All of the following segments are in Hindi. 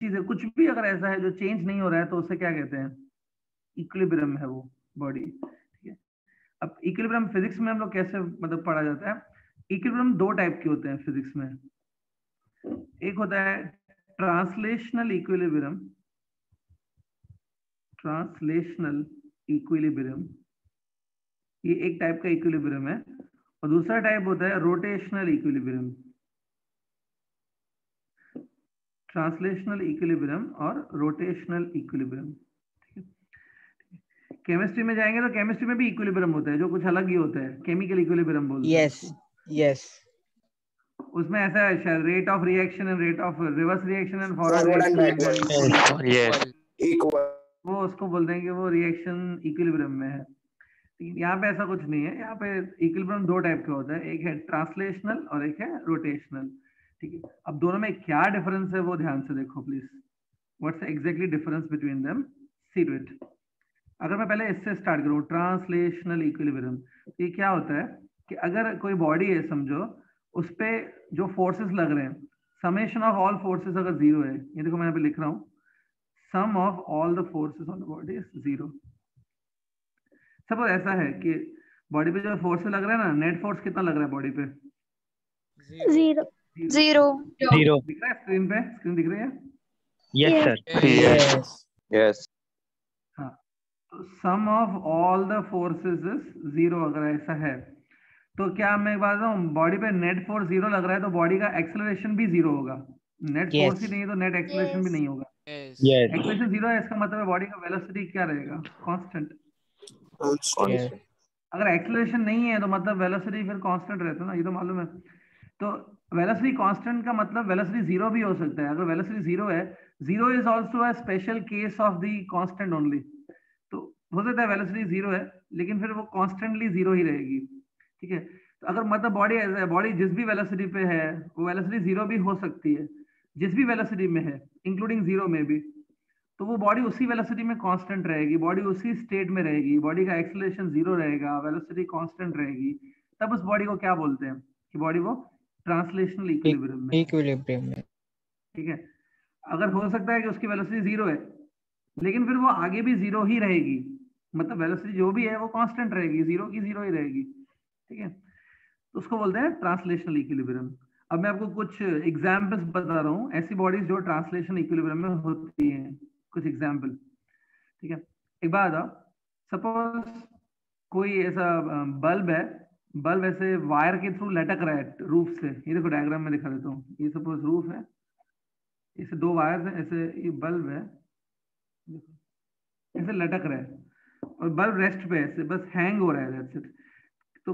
चीज है, कुछ भी अगर ऐसा है जो चेंज नहीं हो रहा है तो उसे क्या कहते हैं, इक्विलिब्रियम है वो बॉडी, ठीक है। अब इक्विलिब्रियम फिजिक्स में हम लोग कैसे मतलब पढ़ा जाता है, इक्विलिब्रियम दो टाइप के होते हैं फिजिक्स में। एक होता है ट्रांसलेशनल इक्विलिब्रियम, ट्रांसलेशनल इक्विलिब्रियम, ये एक टाइप का इक्विलिब्रियम है। और दूसरा टाइप होता है रोटेशनल इक्विलिब्रियम, ट्रांसलेशनल इक्विलिब्रियम और रोटेशनल इक्विलिब्रियम। केमिस्ट्री में जाएंगे तो केमिस्ट्री में भी इक्विलिब्रियम होता है जो कुछ अलग ही होता है, केमिकल इक्विलिब्रियम बोलते हैं यस यस। उसमें ऐसा है शायद rate of reaction and rate of reverse reaction and forward reaction equal, वो उसको बोलते हैं कि वो रिएक्शन इक्विलिब्रियम में है। यहाँ पे ऐसा कुछ नहीं है, यहाँ पे इक्विलिब्रियम दो टाइप का होता है, एक है ट्रांसलेशनल और एक है रोटेशनल, ठीक है। अब दोनों में क्या डिफरेंस है वो ध्यान से देखो please, what's exactly difference between them, see to it. अगर मैं पहले इससे स्टार्ट करूं, ट्रांसलेशनल इक्विलिब्रियम, ये क्या होता है कि अगर कोई बॉडी है समझो, उस पे जो फोर्सेस लग रहे हैं, समेशन ऑफ ऑल फोर्सेस अगर जीरो है, ये देखो मैं यहाँ पे लिख रहा हूँ, sum of all the forces on the body is zero. Suppose ऐसा है कि बॉडी पे जो फोर्स लग रहा है ना, नेट फोर्स कितना लग रहा है बॉडी पे, जीरो जीरो जीरो। दिख रहा है स्क्रीन पे, स्क्रीन दिख रही है? Yes sir. यस यस, हाँ, तो sum of all the forces is zero अगर ऐसा है तो क्या मैं एक बात बताऊं, बॉडी पे नेट फोर्स जीरो लग रहा है तो बॉडी का एक्सेलरेशन भी जीरो होगा। Net Yes. फोर्स ही नहीं है तो नेट एक्सेलरेशन भी नहीं होगा। यस एक्सेलरेशन जीरो है, इसका मतलब है बॉडी का वेलोसिटी क्या रहेगा, कांस्टेंट। yes. अगर एक्सेलरेशन नहीं है तो मतलब वेलोसिटी फिर कांस्टेंट रहता है ना, ये तो मालूम है। तो वेलोसिटी कांस्टेंट का मतलब वेलोसिटी जीरो भी हो सकता है। अगर वेलोसिटी जीरो है, zero is also a special case of the constant only. तो हो सकता है वेलोसिटी जीरो है लेकिन फिर वो कांस्टेंटली जीरो ही रहेगी, ठीक है। तो अगर मतलब बॉडी ऐसा है, बॉडी जिस भी वेलोसिटी पे है वो वेलोसिटी जीरो भी हो सकती है, जिस भी वेलोसिटी में है इंक्लूडिंग जीरो में भी, तो वो बॉडी उसी वेलोसिटी में कांस्टेंट रहेगी, बॉडी उसी स्टेट में रहेगी, बॉडी का एक्सेलरेशन जीरो रहेगा, वेलोसिटी कांस्टेंट रहेगी। तब उस बॉडी को क्या बोलते हैं कि बॉडी वो ट्रांसलेशनल इक्विलिब्रियम में, इक्विलिब्रियम में। ठीक है। अगर हो सकता है कि उसकी वेलोसिटी जीरो है लेकिन फिर वो आगे भी जीरो ही रहेगी, मतलब वेलोसिटी जो भी है वो कांस्टेंट रहेगी, जीरो की जीरो ही रहेगी, ठीक है। तो उसको बोलते हैं ट्रांसलेशनल इक्विलिब्रियम। अब मैं आपको कुछ एग्जांपल्स बता रहा हूँ ऐसी बॉडीज जो ट्रांसलेशनल इक्विलिब्रियम में होती हैं, कुछ एग्जांपल, ठीक है। एक बात बताओ, सपोज कोई ऐसा बल्ब है, बल्ब ऐसे वायर के थ्रू लटक रहा है रूफ से, ये देखो डायग्राम में दिखा देता हूँ, ये सपोज रूफ है, इसे दो वायर है, ऐसे ये बल्ब है, ऐसे लटक रहा है और बल्ब रेस्ट पे ऐसे बस हैंग हो रहा है, that's it। तो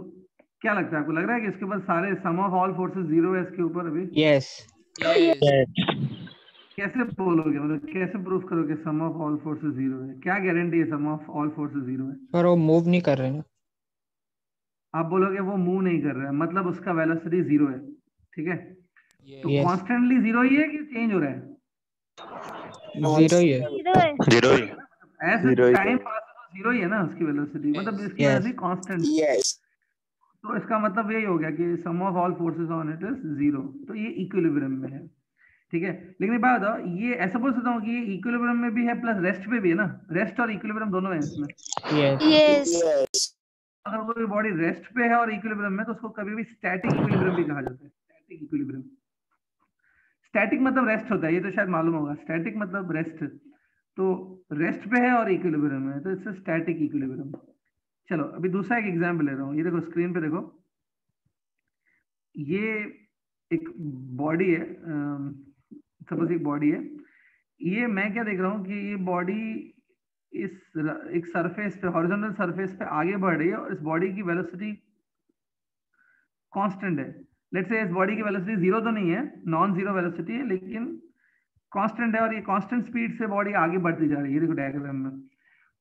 क्या लगता है आपको, लग रहा है कि इसके ऊपर सारे सम ऑफ ऑल फोर्सेस जीरो है इसके ऊपर अभी? यस कैसे बोलोगे, मतलब कैसे प्रूफ करोगे सम ऑफ ऑल फोर्सेस जीरो है? क्या गारंटी है सम ऑफ ऑल फोर्सेस जीरो है? पर वो मूव नहीं कर रहे ना। आप बोलोगे वो मूव नहीं कर रहा है मतलब उसका वेलोसिटी जीरो है, ठीक है। तो Yes. कॉन्स्टेंटली जीरो ही है कि चेंज हो रहा है? जीरो ही है। जीरो है। जीरो ही, ऐसे Zero ही टाइम पास तो जीरो ही है ना उसकी वेलोसिटी, मतलब इसकी Yes. Velocity constant. यस, तो इसका मतलब यही हो गया कि sum of all forces on it is zero, तो ये इक्विलिब्रियम में है, ठीक है। लेकिन एक बात बताओ, ये ऐसा बोल सकता हूँ कि ये इक्विलिब्रियम में भी है प्लस रेस्ट पे भी है ना, रेस्ट और इक्विलिब्रियम दोनों है इसमें। Yes. यस यस, अगर कोई बॉडी रेस्ट पे है और इक्विलिब्रियम में तो उसको कभी भी स्टैटिक इक्विलिब्रियम भी कहा जाता है, स्टैटिक इक्विलिब्रियम। स्टैटिक मतलब रेस्ट होता है, ये तो शायद मालूम होगा, स्टैटिक मतलब रेस्ट। तो रेस्ट पे है और इक्विलिब्रियम में, तो इससे स्टैटिक इक्विलिब्रियम। चलो अभी दूसरा एक एग्जांपल ले रहा हूँ, ये देखो स्क्रीन पे देखो, ये एक बॉडी है, सपोज एक बॉडी है, ये मैं क्या देख रहा हूँ कि ये बॉडी एक सरफेस पे, हॉरिजॉन्टल सरफेस पे आगे बढ़ रही है और इस बॉडी की वेलोसिटी कांस्टेंट है। लेट्स से इस बॉडी की वेलोसिटी जीरो तो नहीं है, नॉन जीरो वेलोसिटी है, लेकिन कांस्टेंट है और ये कांस्टेंट स्पीड से बॉडी आगे बढ़ती जा रही है, देखो डायग्राम में।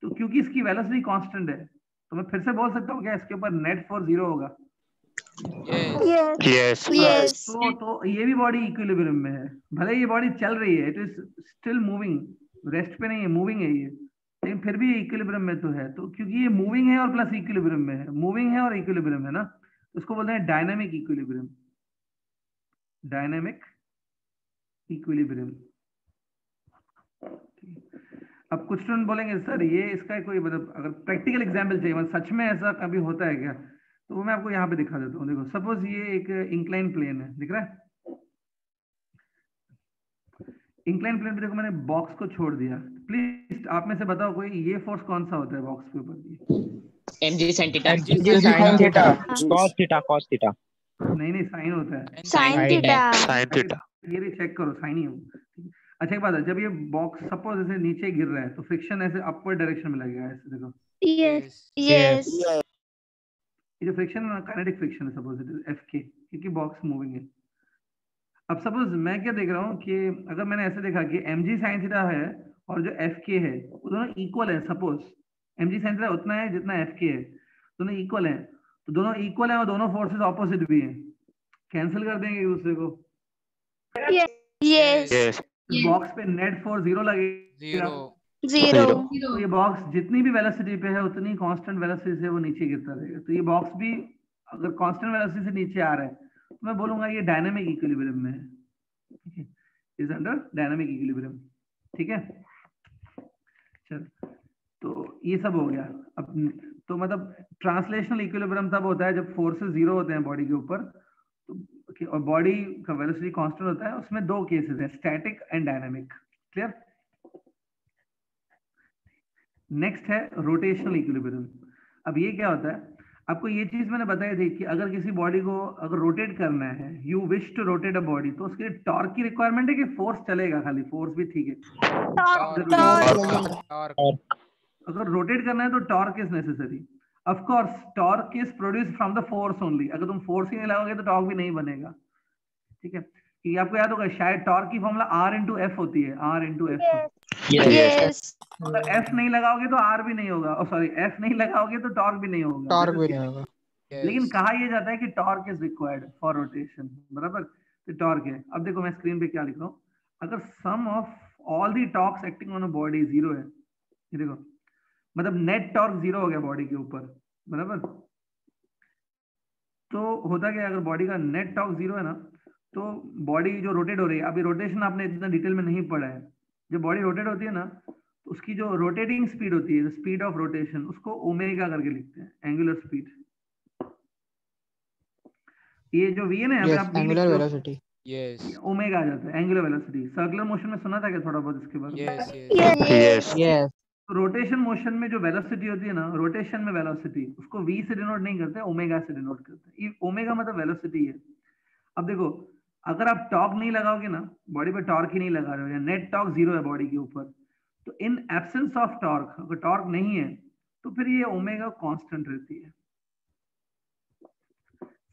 तो क्योंकि इसकी वेलोसिटी कांस्टेंट है तो मैं फिर से बोल सकता हूँ क्या इसके ऊपर नेट फोर्स जीरो होगा? यस यस, यस तो ये भी बॉडी इक्विलिब्रियम में है, भले ये बॉडी चल रही है, it is still moving, rest पे नहीं है, मूविंग है ये, लेकिन फिर भी इक्विलिब्रियम में तो है। तो क्योंकि ये मूविंग है और प्लस इक्विलिब्रियम में है, मूविंग है और इक्विलिब्रियम है ना, तो उसको बोलते हैं डायनामिक इक्विलिब्रियम, डायनामिक इक्विलिब्रियम, अब कुछ स्टूडेंट बोलेंगे सर ये इसका कोई मतलब अगर प्रैक्टिकल एग्जाम्पल चाहिए मतलब सच में ऐसा कभी होता है क्या, तो वो मैं आपको यहाँ पे दिखा देता हूँ। देखो सपोज ये एक इंक्लाइन प्लेन है, दिख रहा है? इंक्लाइन प्लेन पे देखो मैंने बॉक्स को छोड़ दिया। प्लीज आप में से बताओ कोई ये फोर्स कौन सा होता है बॉक्स के ऊपर? mg sin theta mg sin theta cos theta cos theta नहीं साइन होता है। Sin theta. sin theta ये चेक करो, साइन ही हो। अच्छा एक बात है, जब ये बॉक्स सपोज ऐसे नीचे गिर रहा है तो फ्रिक्शन ऐसे अपवर्ड डायरेक्शन में लगेगा, ऐसे देखो Yes. Yes. ये जो फ्रिक्शन है काइनेटिक फ्रिक्शन है, सपोज इट इज एफ के, क्योंकि बॉक्स मूविंग है। अब सपोज मैं क्या देख रहा हूँ कि अगर मैंने ऐसे देखा कि mg sin थीटा है और जो एफ के है वो दोनों इक्वल है। सपोज mg sin थीटा उतना है जितना एफ के है, दोनों इक्वल है, तो दोनों इक्वल है और दोनों फोर्सेस ऑपोजिट भी हैं, कैंसिल कर देंगे एक दूसरे को। Yes. yes बॉक्स पे नेट फोर्स जीरो लगेगा। Zero. तो ये बॉक्स जितनी भी वेलोसिटी पे है उतनी कांस्टेंट वेलोसिटी से वो नीचे गिरता रहेगा। तो ये बॉक्स भी अगर कांस्टेंट वेलोसिटी से नीचे आ रहा है तो मैं बोलूंगा ये डायनामिक इक्विलिब्रियम में है, ठीक है, इज अंडर डायनामिक इक्विलिब्रियम, ठीक है। चल तो ये सब हो गया। अब तो मतलब ट्रांसलेशनल इक्विलिब्रियम तब होता है जब फोर्सेस जीरो होते हैं बॉडी के ऊपर, तो और बॉडी का वेलोसिटी कांस्टेंट होता है। उसमें दो केसेस हैं, static and dynamic. Clear? Next है रोटेशनल इक्विलिब्रियम। अब ये क्या होता है, आपको ये चीज मैंने बताई थी कि अगर किसी बॉडी को अगर रोटेट करना है, you wish to rotate a body, तो उसके लिए टॉर्क की रिक्वायरमेंट है कि फोर्स चलेगा? खाली फोर्स भी ठीक है। अगर रोटेट करना है तो torque is necessary. Of course torque is produced from the force only. अगर तुम फोर्स ही नहीं लगाओगे तो टॉर्क भी नहीं बनेगा, ठीक है। कि आपको याद होगा शायद टॉर्क की फॉर्मूला R इंटू एफ होती है, R इंटू एफ। Yes. अगर एफ नहीं लगाओगे तो आर भी नहीं होगा, और सॉरी एफ नहीं लगाओगे तो टॉर्क भी नहीं होगा, टॉर्क भी नहीं होगा। लेकिन कहा यह जाता है कि torque is required for rotation, बराबर। तो टॉर्क है। अब देखो मैं स्क्रीन पे क्या लिख रहा हूँ, अगर sum of all the torques acting on a body zero है, ये देखो मतलब नेट टॉर्क जीरो हो गया बॉडी के ऊपर, बराबर। तो होता क्या है, अगर बॉडी का नेट टॉर्क जीरो है ना, तो बॉडी जो रोटेट हो रही है, अभी रोटेशन आपने इतना डिटेल में नहीं पढ़ा है, जब बॉडी रोटेट होती है ना तो उसकी जो रोटेटिंग स्पीड होती है, स्पीड ऑफ रोटेशन, उसको ओमेगा करके लिखते हैं, एंगुलर स्पीड। ये जो वी है ना, यहाँ पे आप एंगुलर वेलोसिटी, ओमेगा आ जाता है, एंगुलर वेलोसिटी। सर्कुलर मोशन में सुना था क्या थोड़ा बहुत इसके बारे में? yes यस रोटेशन मोशन में जो वेलोसिटी होती है ना, रोटेशन में वेलोसिटी, उसको v से डिनोट नहीं करते, ओमेगा से डिनोट करते हैं। ये ओमेगा मतलब वेलोसिटी है। अब देखो अगर आप टॉर्क नहीं लगाओगे ना, बॉडी पे टॉर्क ही नहीं लगा रहे हो, या नेट टॉर्क जीरो है बॉडी के ऊपर, तो इन एब्सेंस ऑफ टॉर्क, अगर टॉर्क नहीं है तो फिर ये ओमेगा कांस्टेंट रहती है।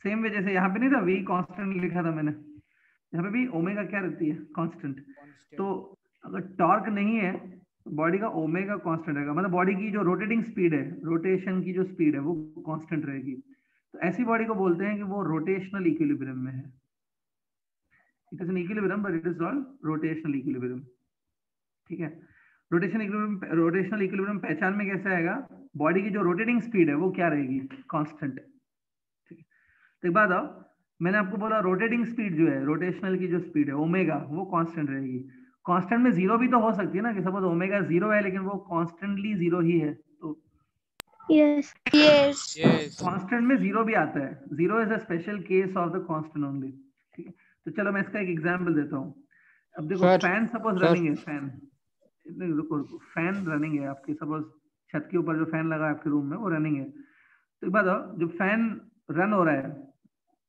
सेम वे जैसे यहाँ पे नहीं था v कांस्टेंट लिखा था मैंने, यहाँ पे भी ओमेगा क्या रहती है? कांस्टेंट। तो अगर टॉर्क नहीं है तो बॉडी का ओमेगा कांस्टेंट रहेगा, मतलब बॉडी की जो रोटेटिंग स्पीड है, रोटेशन की जो स्पीड है वो कांस्टेंट रहेगी। तो ऐसी बॉडी को बोलते हैं कि वो रोटेशनल इक्विलिब्रियम में है। It is an equilibrium but it is not rotational equilibrium, ठीक है। रोटेशनल इक्विलिब्रियम पहचान में कैसे आएगा, बॉडी की जो रोटेटिंग स्पीड है वो क्या रहेगी? कांस्टेंट, ठीक है। तो एक बात आओ, मैंने आपको बोला रोटेटिंग स्पीड जो है, रोटेशनल की जो स्पीड है ओमेगा, वो कांस्टेंट रहेगी। कांस्टेंट में जीरो भी तो हो सकती है ना, कि सपोज ओमेगा जीरो है लेकिन वो कांस्टेंटली जीरो ही है, तो Yes. Yes. कांस्टेंट में जीरो भी आता है। Zero is a special case of the constant only, ठीक है। तो चलो मैं इसका एक एग्जांपल देता हूँ। अब देखो फैन सपोज रनिंग है, फैन रनिंग है आपकी, सपोज छत के ऊपर जो फैन लगा है आपके रूम में वो रनिंग है। तो एक बात आओ, जब फैन रन हो रहा है,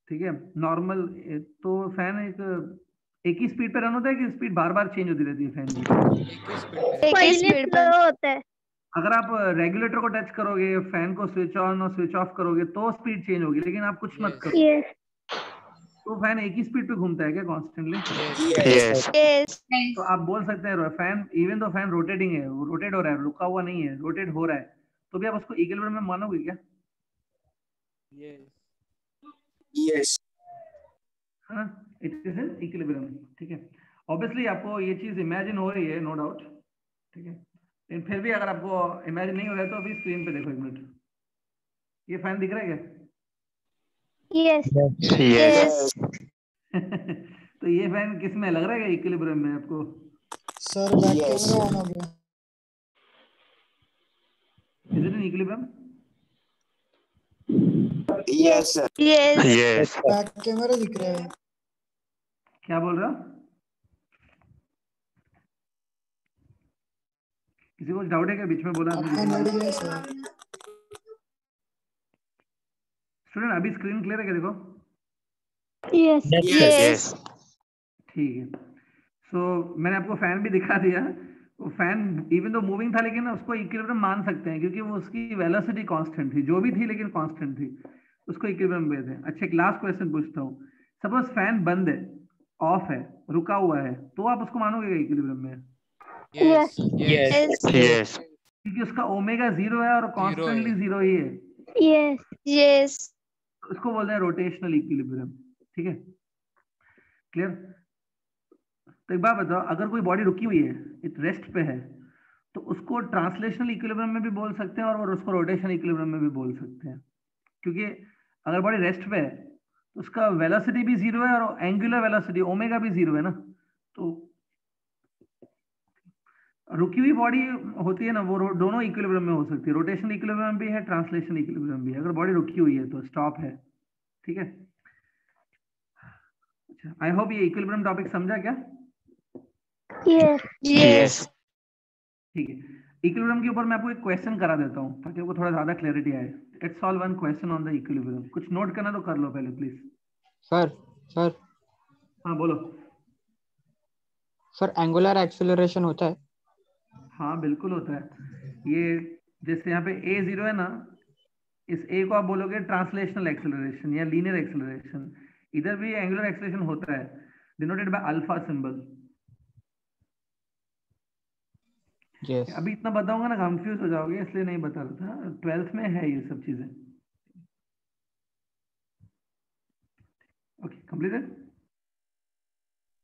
ठीक है, नॉर्मल, तो फैन एक ही स्पीड पे रन होता है कि स्पीड बार बार चेंज होती रहती है फैन की? एक ही स्पीड पे होता है। अगर आप रेगुलेटर को टच करोगे, फैन को स्विच ऑन और स्विच ऑफ करोगे तो स्पीड चेंज होगी, लेकिन आप कुछ मत करो Yes. तो फैन एक ही स्पीड पे घूमता है क्या कॉन्स्टेंटली? yes Yes. तो आप बोल सकते हैं fan, even though fan rotating है, वो रोटेट हो रहा है, रुका हुआ नहीं है, रोटेट हो रहा है, तो भी आप उसको इक्विलिब्रियम में मानोगे क्या? Yes. हाँ, इट इज इन इक्विलिब्रियम, ठीक है। ऑब्वियसली आपको ये चीज इमेजिन हो रही है, नो डाउट, ठीक है। लेकिन फिर भी अगर आपको इमेजिन नहीं हो रहा है तो अभी स्क्रीन पे देखो एक मिनट, ये फैन दिख रहा है क्या? Yes. yes तो ये फैन किस में लग रहा है, इक्विलिब्रियम में आपको? सर बैक कैमरा ऑन हो गया। rotation equilibrium? Yes, sir. Yes. Yes. Back camera दिख रहा है। क्या बोल रहे हो? किसी को डाउट है क्या? बीच में बोला आपका नेट गया सर। स्टूडेंट अभी स्क्रीन क्लियर है क्या? देखो Yes. Yes. Yes. ठीक है। सो मैंने आपको फैन भी दिखा दिया। वो फैन इवन तो मूविंग था लेकिन उसको इक्विलिब्रियम मान सकते हैं क्योंकि वो उसकी वेलोसिटी कांस्टेंट थी, जो भी थी लेकिन कांस्टेंट थी, उसको इक्विलिब्रियम में थे। अच्छा एक लास्ट क्वेश्चन पूछता हूँ, सपोज फैन बंद है, ऑफ है, रुका हुआ है, तो आप उसको मानोगे इक्विलिब्रियम में? Yes. Yes. Yes. Yes. क्योंकि उसका ओमेगा 0 है और कॉन्स्टेंटली 0 ही है, Yes. Yes. उसको बोलते हैं रोटेशनल इक्विलिब्रियम। ठीक है, क्लियर? तो एक बात बताओ, अगर कोई बॉडी रुकी हुई है, एक रेस्ट पे है, तो उसको ट्रांसलेशनल इक्विलिब्रियम में भी बोल सकते हैं और उसको रोटेशनल इक्विलिब्रियम में भी बोल सकते हैं, क्योंकि अगर बॉडी रेस्ट पे है तो उसका वेलोसिटी भी 0 है और एंगुलर वेलोसिटी ओमेगा भी 0 है ना। तो रुकी हुई बॉडी होती है ना, वो दोनों इक्विलिब्रियम में हो सकती है, रोटेशनल इक्विलिब्रियम भी है, ट्रांसलेशनल इक्विलिब्रियम भी है। अगर बॉडी रुकी हुई है तो स्टॉप है। ठीक है, अच्छा आई होप ये इक्विलिब्रियम टॉपिक समझा क्या? Yes. Yes. ठीक है, इक्विलिब्रियम के ऊपर मैं आपको एक क्वेश्चन करा देता हूँ ताकि आपको थोड़ा ज्यादा क्लैरिटी आए। Let's solve one question on the equilibrium. कुछ नोट करना तो कर लो पहले प्लीज। सर हाँ बोलो। सर एंगुलर एक्सेलरेशन होता है? हाँ बिल्कुल होता है। ये जैसे यहाँ पे a 0 है ना, इस a को आप बोलोगे ट्रांसलेशनल एक्सेलरेशन या लीनियर एक्सेलरेशन। इधर भी एंगुलर एक्सेलरेशन होता है, denoted by alpha symbol. Yes. अभी इतना बताऊंगा ना कंफ्यूज हो जाओगे, इसलिए नहीं बता रहा था। 12th में है ये सब चीजें। Okay completed.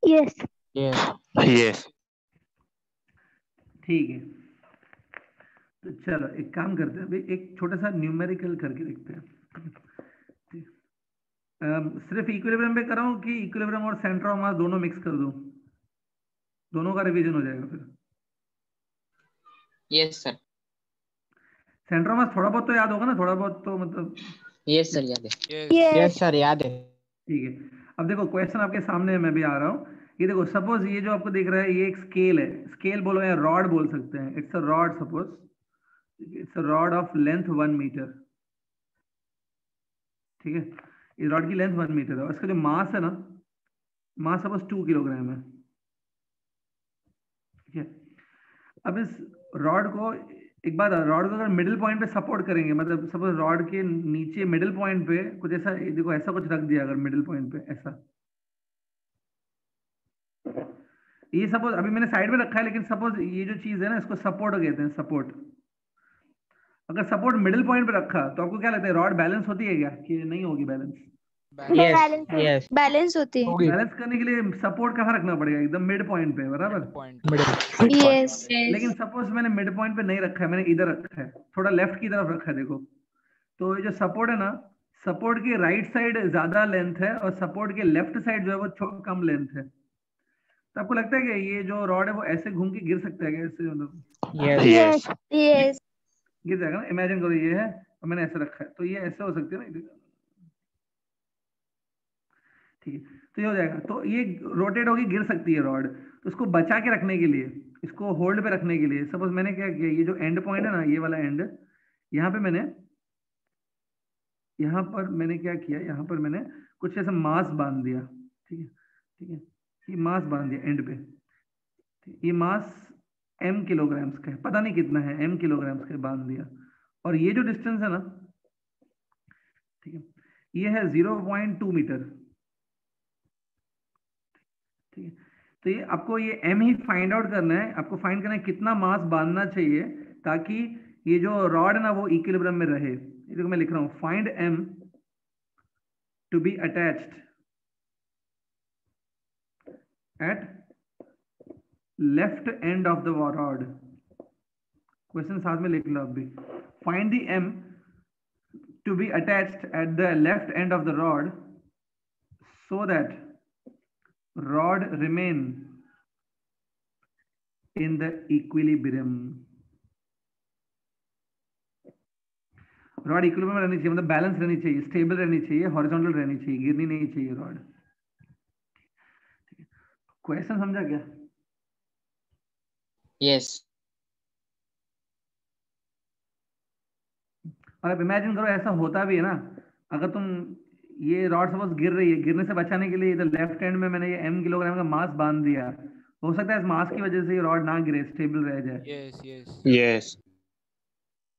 Yes. Yes. Yes. ठीक है, तो चलो एक काम करते हैं, अभी एक छोटा सा न्यूमेरिकल करके देखते हैं। सिर्फ इक्विलिब्रियम पे कराऊं कि इक्विलिब्रियम और सेंटर ऑफ मास दोनों मिक्स कर दूं? दोनों का रिवीजन हो जाएगा फिर। Yes sir. सेंटर ऑफ मास थोड़ा बहुत तो याद होगा ना, थोड़ा बहुत तो मतलब। यस सर याद है। Yes. यस सर याद है। ठीक है, अब देखो क्वेश्चन आपके सामने है, मैं भी आ रहा हूँ। ये देखो, सपोज ये जो आपको दिख रहा है ये एक स्केल है, स्केल बोलो या रॉड बोल सकते हैं। It's a rod, suppose it's a rod of length 1 metre. ठीक है, इस रॉड की लेंथ 1 मीटर है और इसका जो मास है ना, मास सपोज 2 किलोग्राम है। ठीक है, अब इस रॉड को, एक बात, रॉड को अगर मिडिल पॉइंट पे सपोर्ट करेंगे, मतलब सपोज रॉड के नीचे मिडिल पॉइंट पे कुछ ऐसा, देखो ऐसा कुछ रख दिया अगर मिडिल पॉइंट पे ऐसा, ये सपोज अभी मैंने साइड में रखा है, लेकिन सपोज ये जो चीज है ना, इसको सपोर्ट कहते हैं, सपोर्ट। अगर सपोर्ट मिडिल पॉइंट पे रखा तो आपको क्या लगता है, रॉड बैलेंस होती है क्या कि नहीं होगी बैलेंस? Balance. यस। Balance होती है। बैलेंस करने के लिए सपोर्ट कहाँ रखना पड़ेगा? एकदम मिड पॉइंट पे, बराबर। Yes. लेकिन सपोज मैंने मिड पॉइंट पे नहीं रखा है, मैंने इधर रखा है, थोड़ा लेफ्ट की तरफ रखा है, देखो तो ये जो सपोर्ट है ना, सपोर्ट की राइट साइड ज्यादा लेंथ है और सपोर्ट के लेफ्ट साइड जो है वो कम लेंथ है। तो आपको लगता है कि ये जो रॉड है वो ऐसे घूम के गिर सकता है क्या? ऐसे मतलब यस। Yes. Yes. गिर जाएगा ना। इमेजिन करो ये है और मैंने ऐसे रखा है, तो ये ऐसे हो सकती है ना। ठीक है, तो ये हो जाएगा, तो ये रोटेट होगी, गिर सकती है रॉड। तो उसको बचा के रखने के लिए, इसको होल्ड पे रखने के लिए, सपोज मैंने क्या किया, ये जो एंड पॉइंट है ना, ये वाला एंड, यहाँ पे मैंने, यहाँ पर मैंने क्या किया, यहाँ पर मैंने कुछ ऐसा मास बांध दिया। ठीक है, ठीक है, ये मास बांध दिया एंड पे। ये मास m किलोग्राम्स का है, पता नहीं कितना है, m किलोग्राम्स का बांध दिया। और ये जो डिस्टेंस है ना, ठीक है, ये है 0.2 मीटर। ठीक है, तो ये आपको ये m ही फाइंड आउट करना है, आपको फाइंड करना है कितना मास बांधना चाहिए ताकि ये जो रॉड है ना वो इक्विलिब्रियम में रहे। ये देखो मैं लिख रहा हूँ, find m to be attached at left end of the rod। Question साथ में लिख लो आप भी। Find the m to be attached at the left end of the rod so that rod remain in the equilibrium। Rod equilibrium में रहनी चाहिए, मतलब बैलेंस रहनी चाहिए, स्टेबल रहनी चाहिए, हॉरिजॉन्टल रहनी चाहिए, गिरनी नहीं चाहिए रॉड। क्वेश्चन समझा क्या? यस। और अब इमेजिन करो ऐसा होता भी है ना, अगर तुम ये रॉड सपोज गिर रही है, गिरने से बचाने के लिए इधर लेफ्ट हैंड में मैंने ये m किलोग्राम का मास बांध दिया, हो सकता है इस मास की वजह से ये रॉड ना गिरे, स्टेबल रह जाए। Yes yes Yes.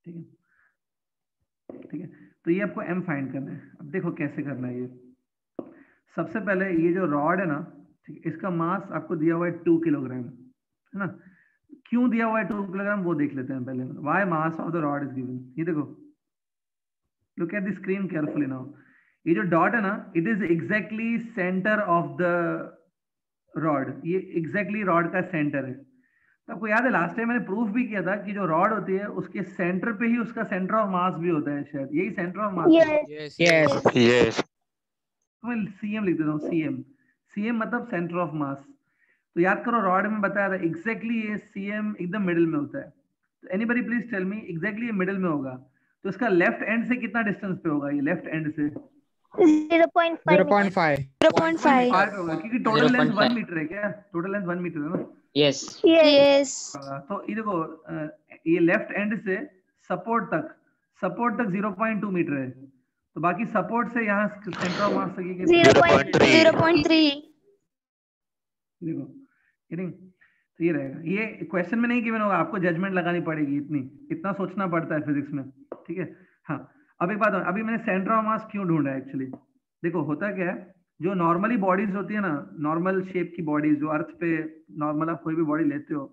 ठीक है, ठीक है। तो ये आपको m फाइंड करना है। अब देखो कैसे करना है ये। सबसे पहले ये जो रॉड है ना, ठीक है, इसका मास आपको दिया हुआ है 2 किलोग्राम, है ना। क्यों दिया हुआ है 2 किलोग्राम वो देख लेते हैं पहले। Why mass of the rod is given, ये देखो, look at the screen carefully now. ये जो डॉट है ना, it is exactly centre of the rod, ये एग्जैक्टली रॉड का सेंटर है। तो आपको याद है लास्ट टाइम मैंने प्रूफ भी किया था कि जो रॉड होती है उसके सेंटर पे ही उसका सेंटर ऑफ मास भी होता है, शायद यही सेंटर ऑफ मास है। Yes. Yes Yes. Yes. तो मैं सीएम लिख देता हूँ, सीएम मतलब सेंटर ऑफ मास। तो याद करो रॉड में बताया था एग्जैक्टली ये सीएम एकदम मिडिल में होता है। तो anybody please tell me, exactly ये मिडिल में होगा तो इसका लेफ्ट एंड से कितना डिस्टेंस पे होगा? ये लेफ्ट एंड से 0.5. 0.5. 0.5. 5 होगा, क्योंकि टोटल लेंथ 1 0.5 मीटर है। क्या टोटल लेंथ 1 मीटर है ना? यस। Yes. तो ये देखो ये लेफ्ट एंड से सपोर्ट तक 0.2 मीटर है। तो बाकी सपोर्ट से यहाँ सेंटर ऑफ मास तक ये कितना? 0.3. देखो किडिंग। तो ये रहेगा, ये क्वेश्चन में नहीं गिवन होगा, आपको जजमेंट लगानी पड़ेगी, इतना सोचना पड़ता है फिजिक्स में। ठीक है, हाँ। अब एक बात, अभी मैंने सेंटर ऑफ मास क्यों ढूंढा है एक्चुअली। देखो होता क्या है, जो नॉर्मली बॉडीज होती है ना, नॉर्मल शेप की बॉडीज जो अर्थ पे नॉर्मल आप कोई भी बॉडी लेते हो,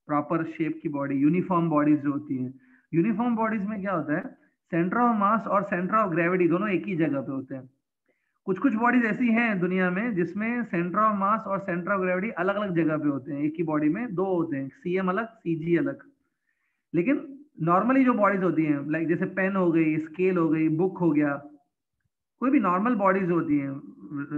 प्रॉपर शेप की बॉडी, यूनिफॉर्म बॉडीज जो होती हैं, यूनिफॉर्म बॉडीज में क्या होता है, सेंटर ऑफ मास और सेंटर ऑफ ग्रेविटी दोनों एक ही जगह पे होते हैं। कुछ कुछ बॉडीज ऐसी हैं दुनिया में जिसमें सेंटर ऑफ मास और सेंटर ऑफ ग्रेविटी अलग अलग जगह पे होते हैं, एक ही बॉडी में दो होते हैं, सीएम अलग सीजी अलग। लेकिन नॉर्मली जो बॉडीज होती हैं, लाइक जैसे पेन हो गई, स्केल हो गई, बुक हो गया, कोई भी नॉर्मल बॉडीज होती हैं,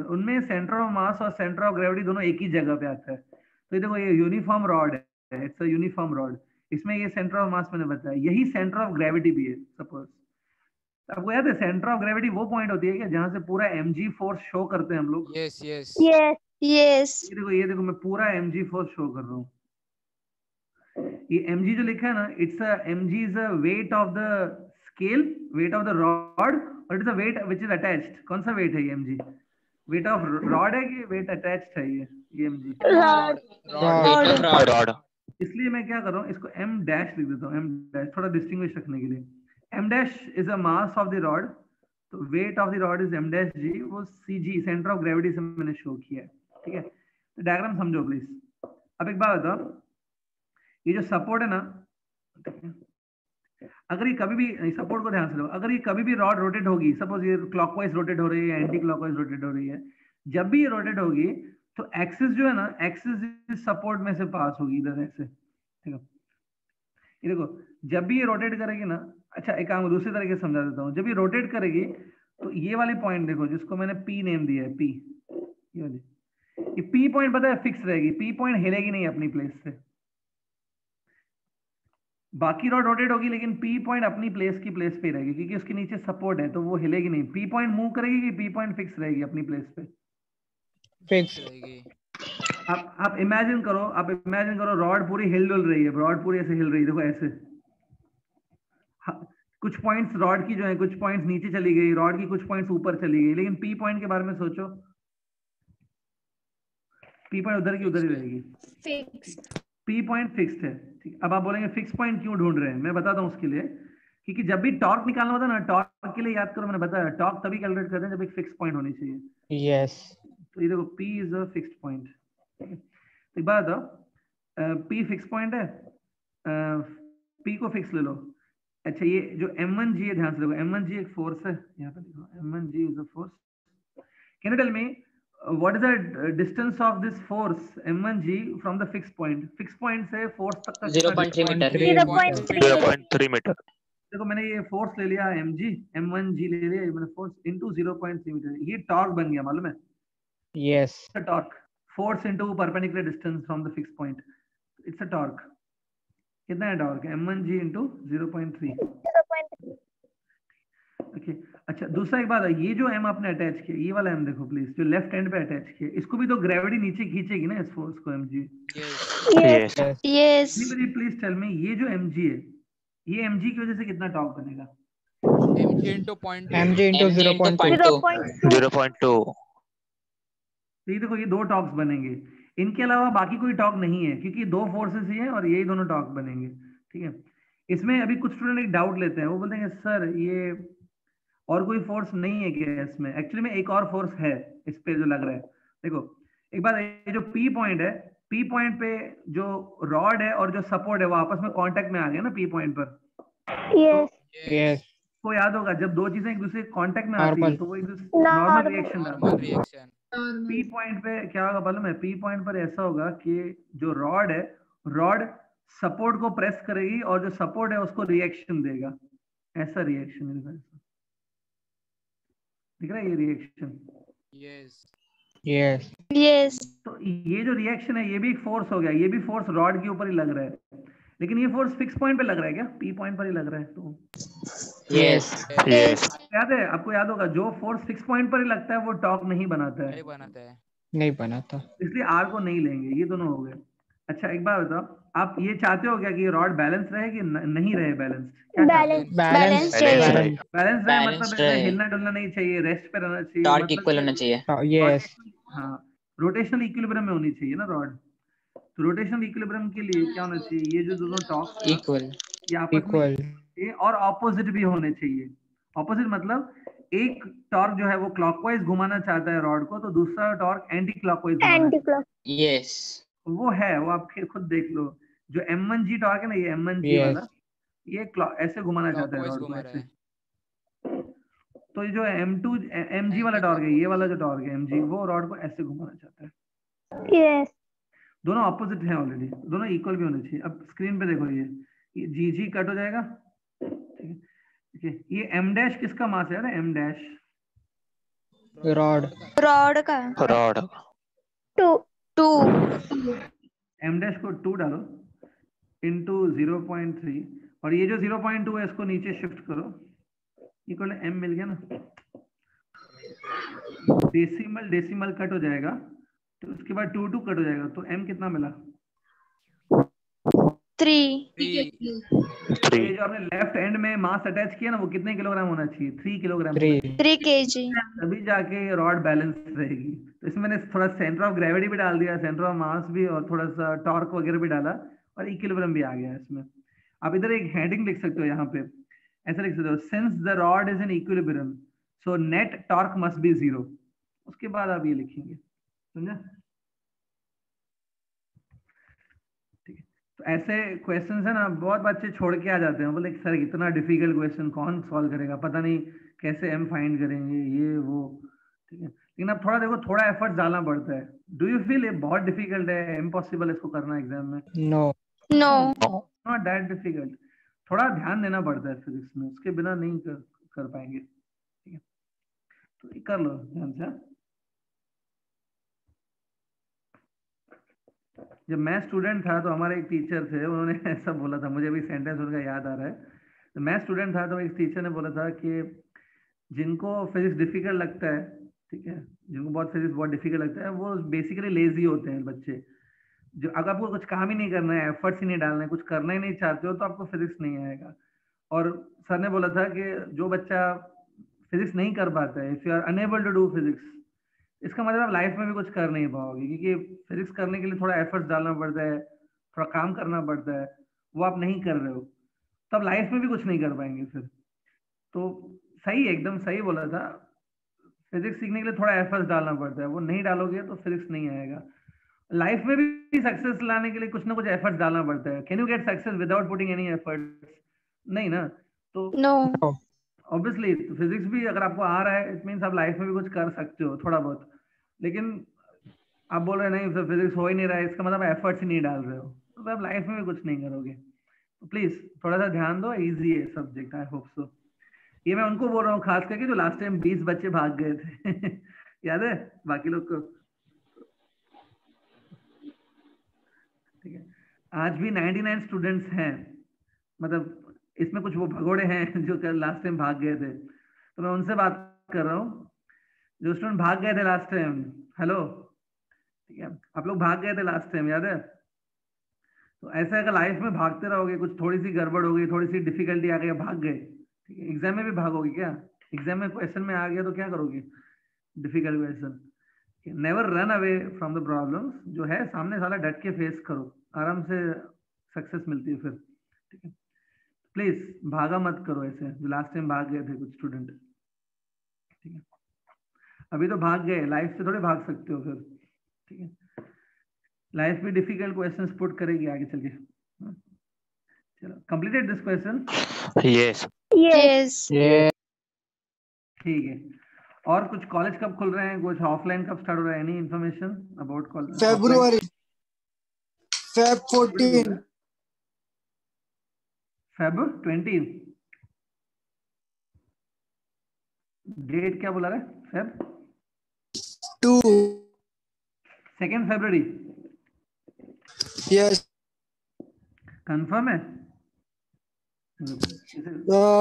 उनमें सेंटर ऑफ मास और सेंटर ऑफ ग्रेविटी दोनों एक ही जगह पे आता है। तो ये देखो ये यूनिफॉर्म रॉड है, इट्स अ यूनिफॉर्म रॉड, इसमें ये सेंटर ऑफ मास मैंने बताया, यही सेंटर ऑफ ग्रेविटी भी है। सपोज आपको याद है सेंटर ऑफ ग्रेविटी वो पॉइंट होती है क्या जहां से पूरा mg फोर्स शो करते हैं हम लोग। Yes yes Yes. Yes. ये देखो मैं पूरा mg फोर्स शो कर रहा हूँ। ये mg जो लिखा है ना, it's a mg is a weight of the scale, weight of the rod, और it's a weight which is attached. कौन सा वेट है ये mg? वेट ऑफ रॉड है कि वेट अटैच्ड है ये mg? Rod. रॉड। Rod. इसलिए मैं क्या कर रहा हूँ, इसको m डैश लिख देता हूँ, m डैश थोड़ा डिस्टिंग्विश रखने के लिए। m dash is a mass of the rod, तो weight of the rod is m dash g, वो cg सेंटर ऑफ ग्रेविटी से मैंने शो किया है। ठीक है, तो डायग्राम समझो प्लीज। अब एक बात बताओ, ये जो सपोर्ट है ना, अगर ये कभी भी, सपोर्ट को ध्यान से लो, अगर ये कभी भी रॉड रोटेट होगी, सपोज ये क्लॉकवाइज रोटेट हो रही है, एंटी क्लॉकवाइज रोटेट हो रही है, जब भी ये रोटेट होगी तो एक्सिस जो है ना, एक्सिस सपोर्ट में से पास होगी इधर ऐसे। ठीक है, ये देखो जब भी ये रोटेट करेगी ना, अच्छा एक काम दूसरी तरीके से समझा देता हूँ, जब ये रोटेट करेगी तो ये वाली पॉइंट देखो जिसको मैंने पी नेम दिया है, पी, ये वाली, ये पी पॉइंट पता है फिक्स रहेगी, पी पॉइंट हिलेगी नहीं अपनी प्लेस से। बाकी रॉड रोटेट होगी लेकिन पी पॉइंट अपनी प्लेस की प्लेस पे रहेगी, क्योंकि उसके नीचे सपोर्ट है तो वो हिलेगी नहीं। पी पॉइंट मूव करेगी कि पी पॉइंट फिक्स रहेगी अपनी प्लेस पे? Fixed. रहेगी। आप इमेजिन करो रॉड पूरी हिल डुल रही है, रॉड पूरी ऐसे हिल रही है, देखो ऐसे। कुछ पॉइंट्स रॉड की जो है, कुछ पॉइंट्स नीचे चली गई, रॉड की कुछ पॉइंट्स ऊपर चली गई, लेकिन पी पॉइंट के बारे में सोचो, पी पॉइंट उधर की उधर ही रहेगी। Fixed. पी पॉइंट फिक्स्ड है। ठीक, अब आप बोलेंगे फिक्स पॉइंट क्यों ढूंढ रहे हैं, मैं बताता हूँ उसके लिए। क्योंकि जब भी टॉर्क निकालना होता है ना, टॉर्क के लिए याद करो मैंने बताया, टॉर्क तभी कैलकुलेट करते हैं जब एक फिक्स पॉइंट होनी चाहिए। Yes. तो ये देखो P is a fixed point. एक बात बताओ, P फिक्स पॉइंट है, P को फिक्स ले लो। अच्छा ये जो M1G है, ध्यान से देखो, M1G एक फोर्स है, यहाँ पे देखो M1G is a force. Can you tell me what is the distance of this force M1G from the fixed point? Fixed point से force तक का 0.3 मीटर। 0.3. 0.3 meter. देखो मैंने ये फोर्स ले लिया mg, M1G ले लिया, ये मैंने फोर्स इनटू 0.3 मीटर, ये टॉर्क बन गया, मालूम है? Yes. It's a torque, force into perpendicular distance from the fixed point, it's a torque। कितना है टॉर्क? M1G into 0.3। ओके अच्छा, दूसरा एक बात है, ये जो एम आपने अटैच किया, ये वाला एम देखो प्लीज, जो लेफ्ट हैंड पे अटैच किया, इसको भी तो ग्रेविटी नीचे खींचेगी ना इस फोर्स को, mg। Yes. Yes. Anybody please tell me, ये जो mg है, ये mg की वजह से कितना टॉर्क बनेगा? mg into 0.2. mg into mg into 0.2. 0.2. 0.2. तो ये देखो, ये दो टॉर्क्स बनेंगे, इनके अलावा बाकी कोई टॉर्क नहीं है, क्योंकि दो फोर्सेस ही हैं और यही दोनों टॉर्क बनेंगे। ठीक है, इसमें अभी कुछ स्टूडेंट एक डाउट लेते हैं, वो बोलते हैं सर ये और कोई फोर्स नहीं है क्या इसमें? एक्चुअली में एक और फोर्स है इस पे जो लग रहा है। देखो एक बात, ये जो पी पॉइंट है, पी पॉइंट पे जो रॉड है और जो सपोर्ट है वो आपस में कांटेक्ट में आ गए ना पी पॉइंट पर। Yes. Yes. को याद होगा, जब दो चीजें एक दूसरे कांटेक्ट में आती है Normal. तो वो एक दूसरे normal reaction Normal reaction. P point पे क्या होगा मालूम है? पी पॉइंट पर ऐसा होगा कि जो रॉड है, रॉड सपोर्ट को प्रेस करेगी और जो सपोर्ट है उसको रिएक्शन देगा, ऐसा रिएक्शन दिख रहा है, ये रिएक्शन। Yes. Yes. Yes. तो ये जो रिएक्शन है ये भी एक फोर्स हो गया, ये भी फोर्स रॉड के ऊपर ही लग रहा है, लेकिन ये फोर्स फिक्स पॉइंट पे लग रहा है क्या? पी पॉइंट पर ही लग रहा है। तो Yes. Yes. याद है आपको, याद होगा जो फोर्स फिक्स पॉइंट पर ही लगता है वो टॉर्क नहीं बनाता है, नहीं बनाता है। नहीं बना था। इसलिए आर को नहीं लेंगे। ये दोनों हो गए। अच्छा एक बात बताओ, आप ये चाहते हो क्या कि रॉड बैलेंस रहे कि नहीं रहे balance? Balance. Balance. Balance Balance चाहिए. रहे। बैलेंस रहे Balance मतलब इसमें रहे। हिलना डुलना नहीं चाहिए, रेस्ट पे रहना चाहिए, टॉर्क मतलब इक्वल होना चाहिए। Yes. हाँ, रोटेशनल इक्विलिब्रियम में होनी चाहिए ना रॉड। तो रोटेशनल इक्विलिब्रियम के लिए क्या होना चाहिए? ये जो दोनों टॉर्क इक्वल। ये आपस में Equal. ये और ऑपोजिट भी होने चाहिए। ऑपोजिट मतलब एक टॉर्क जो है वो क्लॉकवाइज घुमाना चाहता है रॉड को, तो दूसरा टॉर्क एंटी क्लॉकवाइज घुमाना चाहता Anti-clock. Yes. है। वो है, वो आप खुद देख लो, जो M1G टॉर्क है ना, ये M1G Yes. वाला, ये ऐसे घुमाना चाहता है Clockwise रॉड को, घुमा रहा ऐसे। है। तो ये जो M2 MG वाला टॉर्क है, ये वाला जो टॉर्क है MG, वो रॉड को ऐसे घुमाना चाहता है। Yes. दोनों ऑपोजिट हैं ऑलरेडी, दोनों इक्वल भी होने चाहिए। अब स्क्रीन पे देखो, ये जी कट हो जाएगा। ठीक है, ठीक है, ये M डैश किसका मास है? M dash Rod. Rod का. Rod. 2. M डैश को 2 डालो इंटू 0.3, और ये जो 0.2 है इसको नीचे शिफ्ट करो, इक्वल M मिल गया ना। डेसिमल कट हो जाएगा, तो उसके बाद 2 कट हो जाएगा, तो M कितना मिला? 3. 3. तो ये जो आपने लेफ्ट एंड में मास अटैच किया ना, वो कितने किलोग्राम होना चाहिए? 3 किलोग्राम। 3. 3 kg. तभी जाके रॉड बैलेंस रहेगी। तो इसमें मैंने थोड़ा सेंटर ऑफ ग्रेविटी भी डाल दिया, सेंटर ऑफ मास भी, और थोड़ा सा टॉर्क वगैरह भी डाला, और इक्विलिब्रियम भी आ गया इसमें। आप इधर एक हेडिंग लिख सकते हो, यहाँ पे ऐसा लिख सकते हो, since the rod is in equilibrium so net torque must be 0। उसके बाद आप ये लिखेंगे, समझा? ठीक है, तो ऐसे क्वेश्चंस है ना, बहुत बच्चे छोड़ के आ जाते हैं, बोले सर इतना डिफिकल्ट क्वेश्चन कौन सॉल्व करेगा, पता नहीं कैसे M फाइंड करेंगे, ये वो। ठीक है, लेकिन अब थोड़ा देखो, थोड़ा एफर्ट डालना पड़ता है। डू यू फील ये बहुत डिफिकल्ट है, इम्पॉसिबल इसको करना एग्जाम में? No. No. Not that difficult. थोड़ा ध्यान देना पड़ता है फिजिक्स में, उसके बिना नहीं कर पाएंगे। ठीक है, तो ये कर लो ध्यान से। जब मैं स्टूडेंट था तो हमारे एक टीचर थे, उन्होंने ऐसा बोला था, मुझे अभी सेंटेंस उनका याद आ रहा है। तो मैं स्टूडेंट था तो एक टीचर ने बोला था कि जिनको फिजिक्स डिफिकल्ट लगता है, ठीक है, जिनको फिजिक्स बहुत डिफिकल्ट लगता है, वो बेसिकली लेजी होते हैं बच्चे। जो अगर आपको कुछ काम ही नहीं करना है, एफर्ट्स ही नहीं डालना है, कुछ करना ही नहीं चाहते हो, तो आपको फिजिक्स नहीं आएगा। और सर ने बोला था कि जो बच्चा फिजिक्स नहीं कर पाता है, if you are unable to do physics, इसका मतलब आप लाइफ में भी कुछ कर नहीं पाओगे, क्योंकि फिजिक्स करने के लिए थोड़ा एफर्ट्स डालना पड़ता है, थोड़ा काम करना पड़ता है, वो आप नहीं कर रहे हो, तो आप लाइफ में भी कुछ नहीं कर पाएंगे फिर। तो सही, एकदम सही बोला था, फिजिक्स सीखने के लिए थोड़ा एफर्ट्स डालना पड़ता है, वो नहीं डालोगे तो फिजिक्स नहीं आएगा। लाइफ में भी सक्सेस लाने के लिए कुछ ना कुछ एफर्ट्स डालना पड़ता है। Can you get success without putting any efforts? नहीं ना। तो No. ऑब्वियसली फिजिक्स भी अगर आपको आ रहा है, इट मींस आप लाइफ में भी कुछ कर सकते हो थोड़ा बहुत। लेकिन आप बोल रहे नहीं सर फिजिक्स हो ही नहीं रहा है, इसका मतलब एफर्ट्स ही नहीं डाल रहे हो, तो आप लाइफ में भी कुछ नहीं करोगे। तो प्लीज थोड़ा सा ध्यान दो, इजी है सब्जेक्ट, आई होप सो। ये मैं उनको बोल रहा हूँ खास करके जो लास्ट टाइम 20 बच्चे भाग गए थे याद है बाकी लोग को? ठीक है, आज भी 99 स्टूडेंट्स हैं, मतलब इसमें कुछ वो भगोड़े हैं जो लास्ट टाइम भाग गए थे। तो मैं उनसे बात कर रहा हूँ जो स्टूडेंट भाग गए थे लास्ट टाइम। हेलो, ठीक है, आप लोग भाग गए थे लास्ट टाइम, याद है? तो ऐसा अगर लाइफ में भागते रहोगे, कुछ थोड़ी सी गड़बड़ हो गई, थोड़ी सी डिफिकल्टी आ गई, भाग गए, ठीक है, एग्जाम में भी भागोगे क्या? एग्जाम में क्वेश्चन में आ गया तो क्या करोगे? Difficult question. Never run away from the problems, जो है सामने साला डट के फेस करो, आराम से सक्सेस मिलती है फिर, ठीक है। प्लीज भागा मत करो ऐसे, जो लास्ट टाइम भाग गए थे कुछ स्टूडेंट, ठीक है। अभी तो भाग गए, लाइफ से थोड़े भाग सकते हो फिर, ठीक है। लाइफ भी डिफिकल्ट क्वेश्चंस पुट करेगी आगे चल के। चलो, completed this question? Yes. Yes. Yes. ठीक है। और कुछ कॉलेज कब खुल रहे हैं, कुछ ऑफलाइन कब स्टार्ट हो रहा है? Any information about college? February. Feb 14. Feb 20। Date क्या बोला रहा है? फेब 2. 2 फरवरी। Yes. कंफर्म है?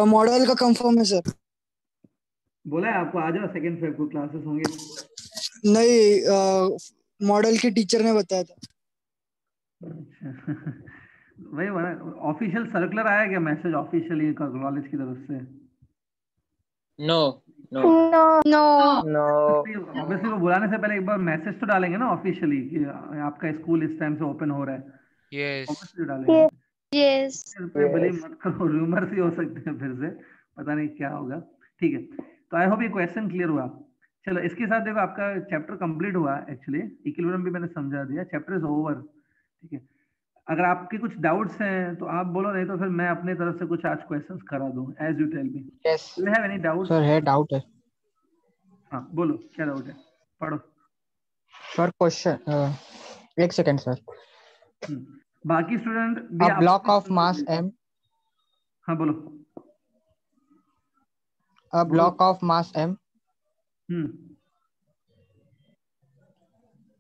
मॉडल का कंफर्म है सर। बोला है आपको आ जाओ 2 फेब को क्लासेस होंगे? नहीं, मॉडल के टीचर ने बताया था। अच्छा वही ऑफिशियल सर्कुलर आया क्या, मैसेज ऑफिशियली कॉलेज की तरफ से? No no No. No. No. Obviously वो बुलाने से पहले एक बार मैसेज तो डालेंगे ना ऑफिशियली कि आपका स्कूल इस टाइम से ओपन हो रहा है, Yes. ऑब्वियसली डालेंगे। Yes. बिलीव मत करो, रूमर्स ही हो सकते हैं, फिर से पता नहीं क्या होगा, ठीक है। तो आई होप ये क्वेश्चन क्लियर हुआ। चलो, इसके साथ देखो आपका चैप्टर कंप्लीट हुआ। एक्चुअली इक्विलिब्रियम भी मैंने समझा दिया, चैप्टर इज ओवर, ठीक है। अगर आपके कुछ डाउट्स हैं तो आप बोलो, नहीं तो फिर मैं अपने तरफ से कुछ आज क्वेश्चंस करा दूं, as you tell me. Yes. You have any doubt? Sir, है doubt है। हाँ बोलो, क्या डाउट है, पढ़ो। Sir, question. एक second sir. बाकी स्टूडेंट भी A block of mass m. हाँ बोलो। A block of mass m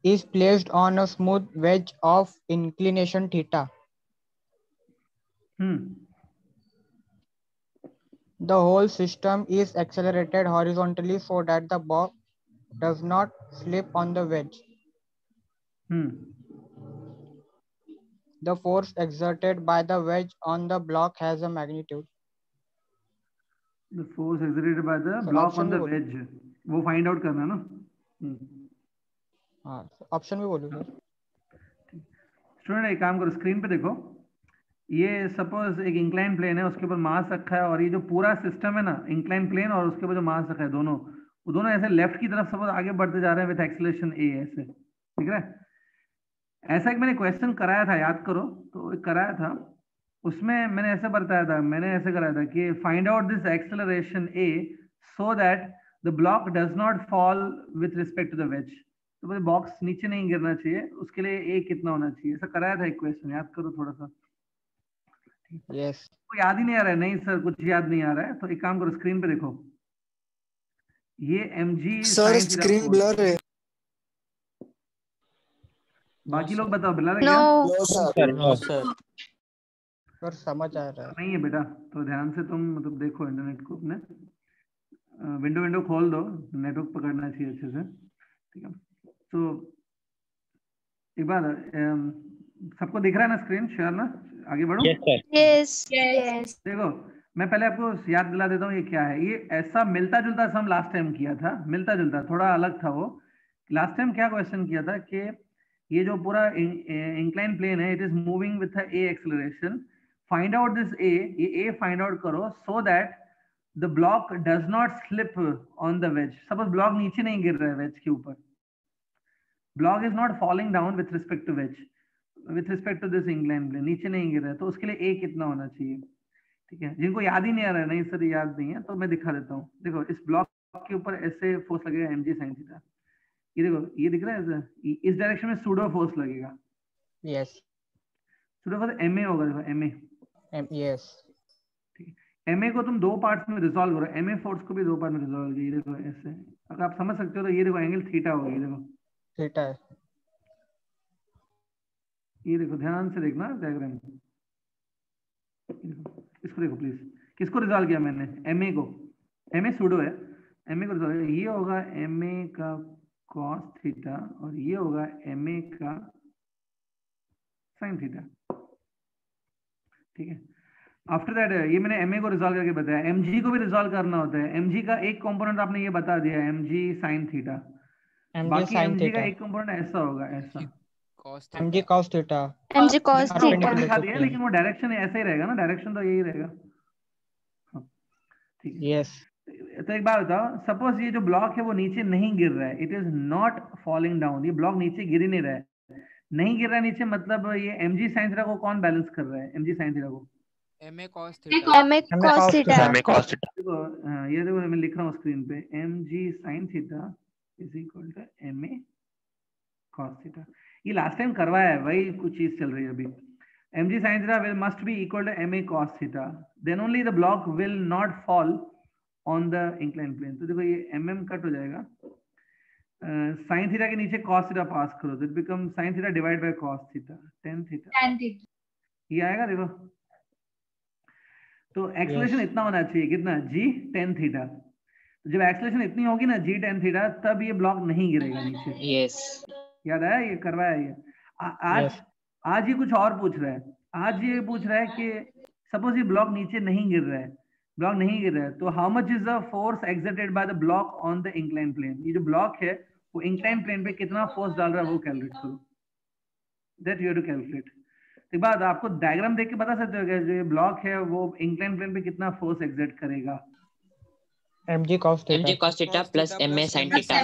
is placed on a smooth wedge of inclination theta. The whole system is accelerated horizontally so that the block does not slip on the wedge. The force exerted by the wedge on the block has a magnitude. The force exerted by the Sir, block option on the भी बोलो। wedge, वो फाइंड आउट करना है ना? हाँ, ऑप्शन भी बोलो सर। स्टूडेंट एक काम करो, स्क्रीन पे देखो, ये सपोज एक इंक्लाइन प्लेन है, उसके ऊपर मास रखा है, और ये जो पूरा सिस्टम है ना, इंक्लाइन प्लेन और उसके ऊपर जो मास रखा है, दोनों वो दोनों ऐसे लेफ्ट की तरफ सपोज आगे बढ़ते जा रहे हैं विद एक्सेलरेशन a, ऐसे दिख रहा है? ऐसा एक मैंने क्वेश्चन कराया था, याद करो, तो एक कराया था, उसमें मैंने ऐसे बताया था, मैंने ऐसे कराया था कि find out this acceleration a so that the block does not fall with respect to the wedge. तो भाई बॉक्स नीचे नहीं गिरना चाहिए, उसके लिए a कितना होना चाहिए, ऐसा कराया था एक क्वेश्चन, याद करो थोड़ा सा। Yes. तो याद ही नहीं आ रहा है? नहीं सर, कुछ याद नहीं आ रहा है, तो एक काम करो, स्क्रीन पे देखो, ये mg सर स्क्रीन ब्लर है। बाकी लोग बताओ, ब्लर है No. क्या? No sir. No sir sir समझ आ रहा है। नहीं है बेटा, तो ध्यान से तुम मतलब देखो इंटरनेट को, अपने विंडो खोल दो, नेटवर्क पकड़ना चाहिए अच्छे से, ठीक है। तो एक बार सबको दिख रहा है ना स्क्रीन, श्योर ना? आगे बढ़ो। Yes. Yes. देखो, मैं पहले आपको याद दिला देता हूँ ये क्या है। ये ऐसा मिलता जुलता सा हम लास्ट टाइम किया था, मिलता जुलता, थोड़ा अलग था वो। लास्ट टाइम क्या क्वेश्चन किया था कि ये जो पूरा इंक्लाइन प्लेन है, it is moving with a acceleration, find out this a, ये ए फाइंड आउट करो so that the block does not slip on the wedge. Suppose block नीचे नहीं गिर रहा है वेज के ऊपर, block is not falling down with respect to wedge, with respect to this incline plane, नीचे नहीं गिर रहा है, तो उसके लिए ए कितना होना चाहिए, ठीक है। जिनको याद ही नहीं आ रहा है, नहीं सर याद नहीं है, तो मैं दिखा देता हूँ। देखो, इस ब्लॉक के ऊपर ऐसे फोर्स लगेगा mg sin थीटा, ये देखो, ये दिख रहा है, इस डायरेक्शन में सूडो फोर्स लगेगा। Yes. सूडो फोर्स ma होगा, देखो ma, Yes. ठीक है। ma को तुम दो पार्ट्स में रिजॉल्व करो, ma फोर्स को भी दो पार्ट में रिजॉल्व करो, ये देखो ऐसे, अगर आप समझ सकते हो तो ये देखो एंगल थीटा होगा, ये देखो, थीटा है। ये देखो, ध्यान से देखना डायग्राम, इसको देखो प्लीज, किसको रिजॉल्व किया मैंने? ma को, MA सूडो है, MA को ये होगा MA का cos थीटा और ये होगा MA का sin थीटा, ठीक है। आफ्टर दैट ये मैंने MA को रिजॉल्व करके बताया, MG को भी रिजॉल्व करना होता है। MG का एक कंपोनेंट आपने ये बता दिया, MG sin थीटा, बाकी MG का एक कंपोनेंट ऐसा होगा, ऐसा cos mg cos theta mg cos ऊपर theta. दिखा दिया, लेकिन वो डायरेक्शन ऐसा ही रहेगा ना, डायरेक्शन तो यही रहेगा, हाँ, ठीक है। yes तो एक बात बताओ, सपोज ये जो ब्लॉक है वो नीचे नहीं गिर रहा है, it is not falling down, ये ब्लॉक नीचे गिर ही नहीं रहा है, नहीं गिर रहा है नीचे, मतलब ये MG sin थीटा को कौन बैलेंस कर रहा है, MG sin थीटा को MA cos theta. MA cos theta. MA cos theta. देखो, ये देखो मैं लिख रहा हूँ स्क्रीन पे, MG sin theta is equal to MA cos theta. ये लास्ट टाइम करवाया है, वही कुछ चीज चल रही है अभी। MG sin theta will must be equal to MA cos theta, then only the block will not fall on the inclined plane। तो देखो ये mm कट हो जाएगा, sin थीटा के नीचे cos थीटा पास करो, तो it becomes sin theta divide by cos theta, tan theta, ये आएगा देखो। तो एक्सेलरेशन इतना होना चाहिए, कितना, g tan थीटा। तो जब एक्सेलरेशन इतनी होगी ना g tan थीटा, तब ये ब्लॉक नहीं गिरेगा नीचे। Yes. याद आया, ये करवाया ये। आज आज ये कुछ और पूछ रहा है, आज ये पूछ रहा है कि सपोज ये ब्लॉक नीचे नहीं गिर रहा है, ब्लॉक नहीं गिर रहा है, तो how much is the force exerted by the block on the incline plane. ये जो ब्लॉक है वो इंक्लाइन प्लेन पे कितना फोर्स डाल रहा है वो कैलकुलेट करो, that you have to calculate. एक बात, आपको डायग्राम देख के बता सकते हो कि जो ये ब्लॉक है वो इंक्लाइन प्लेन पे कितना फोर्स एक्सर्ट करेगा। mg cos MG theta cos theta plus MA sin theta.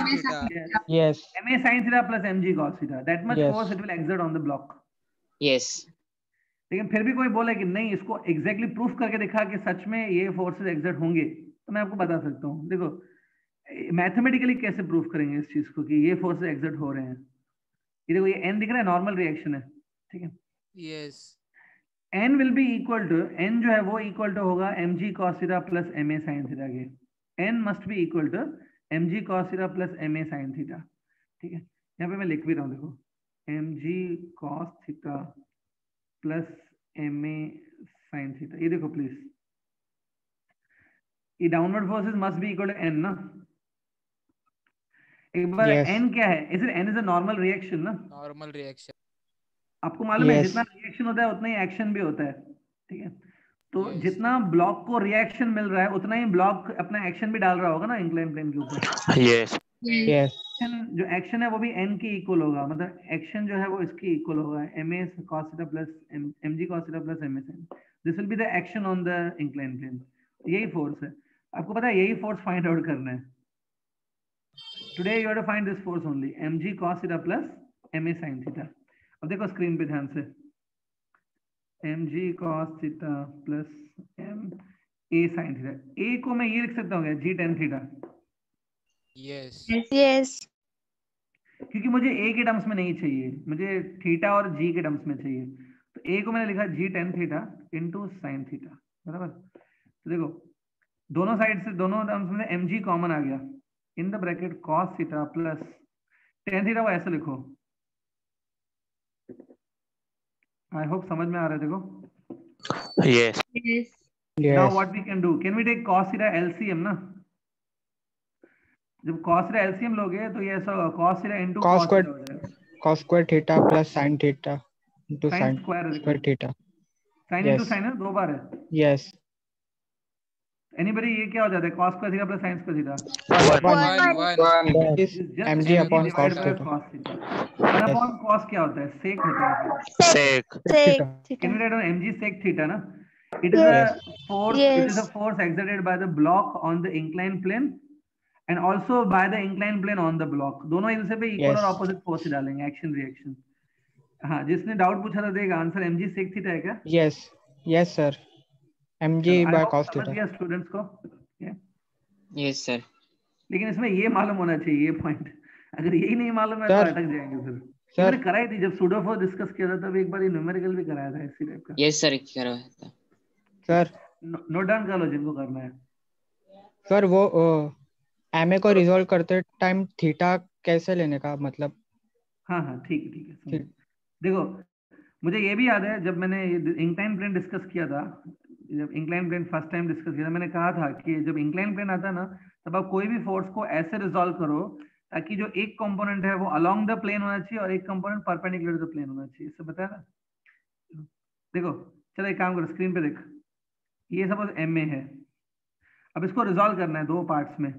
yes MA sin theta plus MG cos theta, that much Yes. force it will exert on the block। Yes. लेकिन फिर भी कोई बोले कि नहीं, इसको एग्जैक्टली प्रूफ करके दिखा कि सच में ये फोर्सेस एग्जर्ट होंगे, तो मैं आपको बता सकता हूँ। देखो मैथमेटिकली कैसे प्रूफ करेंगे इस चीज को कि ये फोर्सेस एग्जर्ट हो रहे हैं। ये देखो, ये n दिख रहा है, नॉर्मल रिएक्शन है, ठीक है। Yes. n will be equal to, n जो है वो इक्वल टू होगा mg cos theta plus ma sin theta के। n must be equal to mg cos theta plus ma sin theta, ठीक है। यहाँ पे मैं लिख भी रहा हूँ, देखो mg cos theta plus ma sin theta, ये देखो प्लीज, ये downward forces must be equal to n ना। एक बार Yes. n क्या है, इसे n is a normal reaction ना, Normal reaction. आपको मालूम है Yes. जितना रिएक्शन होता है उतना ही एक्शन भी होता है, ठीक है। तो Yes. जितना ब्लॉक को रिएक्शन मिल रहा है उतना ही ब्लॉक अपना एक्शन भी डाल रहा होगा ना इंक्लाइन प्लेन के ऊपर। Yes. yes जो एक्शन है वो भी n के इक्वल होगा, मतलब एक्शन जो है वो इसके इक्वल होगा, ma cos theta plus mg cos theta plus ma sin। This will be the action on the incline plane. यही फोर्स है, आपको पता है, यही फोर्स फाइंड आउट करना है। Today you have to find this force only, mg cos theta plus ma sin theta. अब देखो स्क्रीन पे ध्यान से, mg cos theta plus ma sin theta, a को मैं ये लिख सकता हूँ g tan theta, Yes. Yes. क्योंकि मुझे a के टर्म्स में नहीं चाहिए, मुझे थीटा और g के टर्म्स में चाहिए। तो a को मैंने लिखा g tan theta into sine theta, बराबर। तो देखो दोनों साइड से, दोनों टर्म्स में mg कॉमन आ गया, in the bracket cos theta plus tan theta को ऐसे लिखो। आई होप समझ में आ रहा है। देखो Yes. Now yes what we can do, can we take cos theta LCM ना। जब cos थीटा एलसीएम लोगे तो ये ऐसा होगा, cos theta into Cos cos square- theta हो जाएगा, cos square theta plus sin theta into sin sin square square theta sin yes into sin है, दो बार है। yes एनीबडी, ये क्या हो जाता है, cos square theta plus sin square theta, One. that is just mg upon cos divided by theta cos theta. 1 upon cos क्या होता है, sec होता है। Sec. Sec Can we theta. write on mg sec theta na? It is Yes. a force. Yes. It is a force exerted by the block on the inclined plane and also by the inclined plane on the block. दोनों एक दूसरे पे इक्वल Yes. और ऑपोजिट फोर्स डालेंगे, एक्शन रिएक्शन। हाँ, जिसने डाउट पूछा था देगा आंसर mg sec थीटा है क्या? yes yes sir mg चलो, I by hope cos समझ theta गया स्टूडेंट्स को। Yeah. Yes, sir. लेकिन इसमें ये मालूम होना चाहिए, ये पॉइंट, अगर यही नहीं मालूम है तो Sir. अटक जाएंगे फिर। Sir. मैंने कराई थी जब सूडो फोर्स डिस्कस किया था, तब एक बार ये न्यूमेरिकल भी कराया था इसी टाइप का। Yes, sir. करवाया था। sir नोट डाउन कर लो जिनको करना है। sir वो ma को रिजॉल्व करते टाइम थीटा कैसे लेने का मतलब हाँ हाँ ठीक है ठीक है। ठीक। देखो मुझे ये भी याद है, जब मैंने इंक्लाइन प्लेन डिस्कस किया था, जब incline plane first time discuss किया था, मैंने कहा था कि जब इंक्लाइन प्लेन आता है ना, तब आप कोई भी फोर्स को ऐसे रिजॉल्व करो ताकि जो एक कंपोनेंट है वो अलोंग द प्लेन होना चाहिए और एक component perpendicular to the plane होना चाहिए। इससे बताया ना? देखो चलो एक काम करो, स्क्रीन पे देख, ये सपोज एम ए है, अब इसको रिजॉल्व करना है दो पार्ट्स में,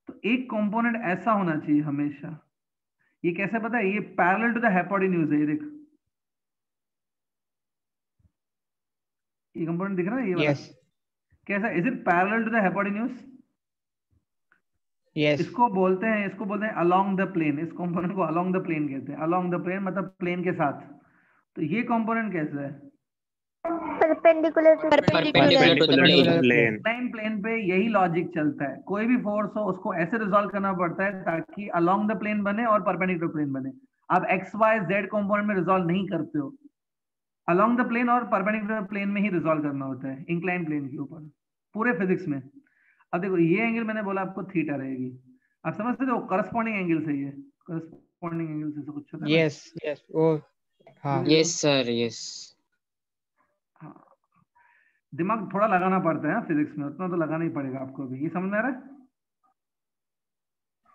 तो एक कंपोनेंट ऐसा होना चाहिए हमेशा। ये कैसे पता है? ये पैरेलल टू द हाइपोटेन्यूज है, ये देख, ये कंपोनेंट दिख रहा है ये वाला? Yes. कैसा? Is it parallel to the hypotenuse? Yes. इसको बोलते हैं अलोंग द प्लेन। इस कंपोनेंट को अलोंग द प्लेन कहते हैं। अलोंग द प्लेन मतलब प्लेन के साथ। तो ये कंपोनेंट कैसा है? Perpendicular to Perpendicular to the plane. Plane. Incline plane पे यही लॉजिक चलता है। कोई भी फोर्स हो उसको ऐसे रिजॉल्व करना पड़ता है ताकि अलोंग द प्लेन बने और परपेंडिकुलर प्लेन बने। आप एक्स वाई जेड कंपोनेंट में रिजॉल्व नहीं करते हो, अलोंग द प्लेन और परपेंडिकुलर प्लेन में ही रिजॉल्व करना होता है इंक्लाइन प्लेन के ऊपर, पूरे फिजिक्स में। अब देखो ये एंगल मैंने बोला आपको थीटा रहेगी, आप समझ सकते हो करस्पॉन्डिंग एंगल से, ये करस्पॉन्डिंग एंगल से कुछ होता है ना? Yes. Yes. Oh. हाँ. Yes, sir. Yes. हाँ, दिमाग थोड़ा लगाना पड़ता है फिजिक्स में, उतना तो लगाना ही पड़ेगा आपको भी। ये समझ में आ रहा है?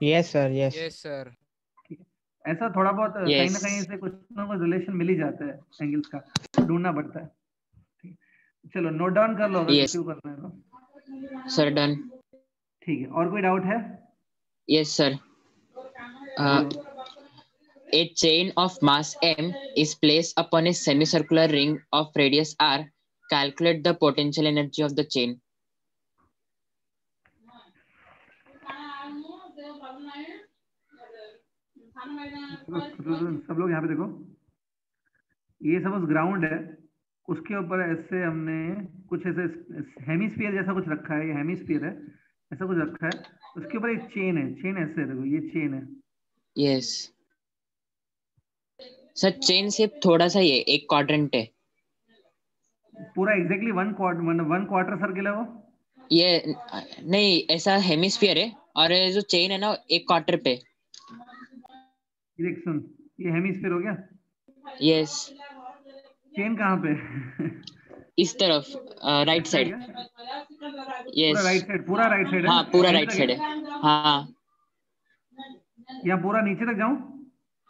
Yes, sir. Yes. Yes, sir. ऐसा थोड़ा बहुत कहीं ना Yes. कहीं से कुछ ना कुछ रिलेशन मिल ही जाता है, एंगल्स का ढूंढना पड़ता है। ठीक है, चलो नोट डाउन कर लो अगर Yes. किसी को करना है तो। Sir, done. ठीक है, और कोई डाउट है? Yes, sir. A chain of mass m is placed upon a semicircular ring of radius r. Calculate the potential energy of the chain. सब लोग यहाँ पे देखो, ये सपोज ग्राउंड है, उसके ऊपर ऐसे हमने कुछ ऐसे हेमिस्फीयर जैसा कुछ रखा है, ये हेमिस्फीयर है, ऐसा कुछ रखा है, उसके ऊपर एक चेन है, चेन ऐसे है, देखो ये चेन है। Yes. सर चेन शेप थोड़ा सा ये एक क्वाड्रेंट है। पूरा एग्जैक्टली वन क्वार्टर सर्किल है वो? ये नहीं, ऐसा हेमिस्फीयर है और ये जो चेन है ना एक क्वार्टर पे। देख सुन, ये हेमिस्फीयर हो गया, यस। चेन कहाँ पे? इस तरफ राइट साइड। यस। पूरा राइट साइड, पूरा राइट साइड है? हाँ पूरा नीचे राइट तक साइड है। हाँ या पूरा नीचे तक जाऊं?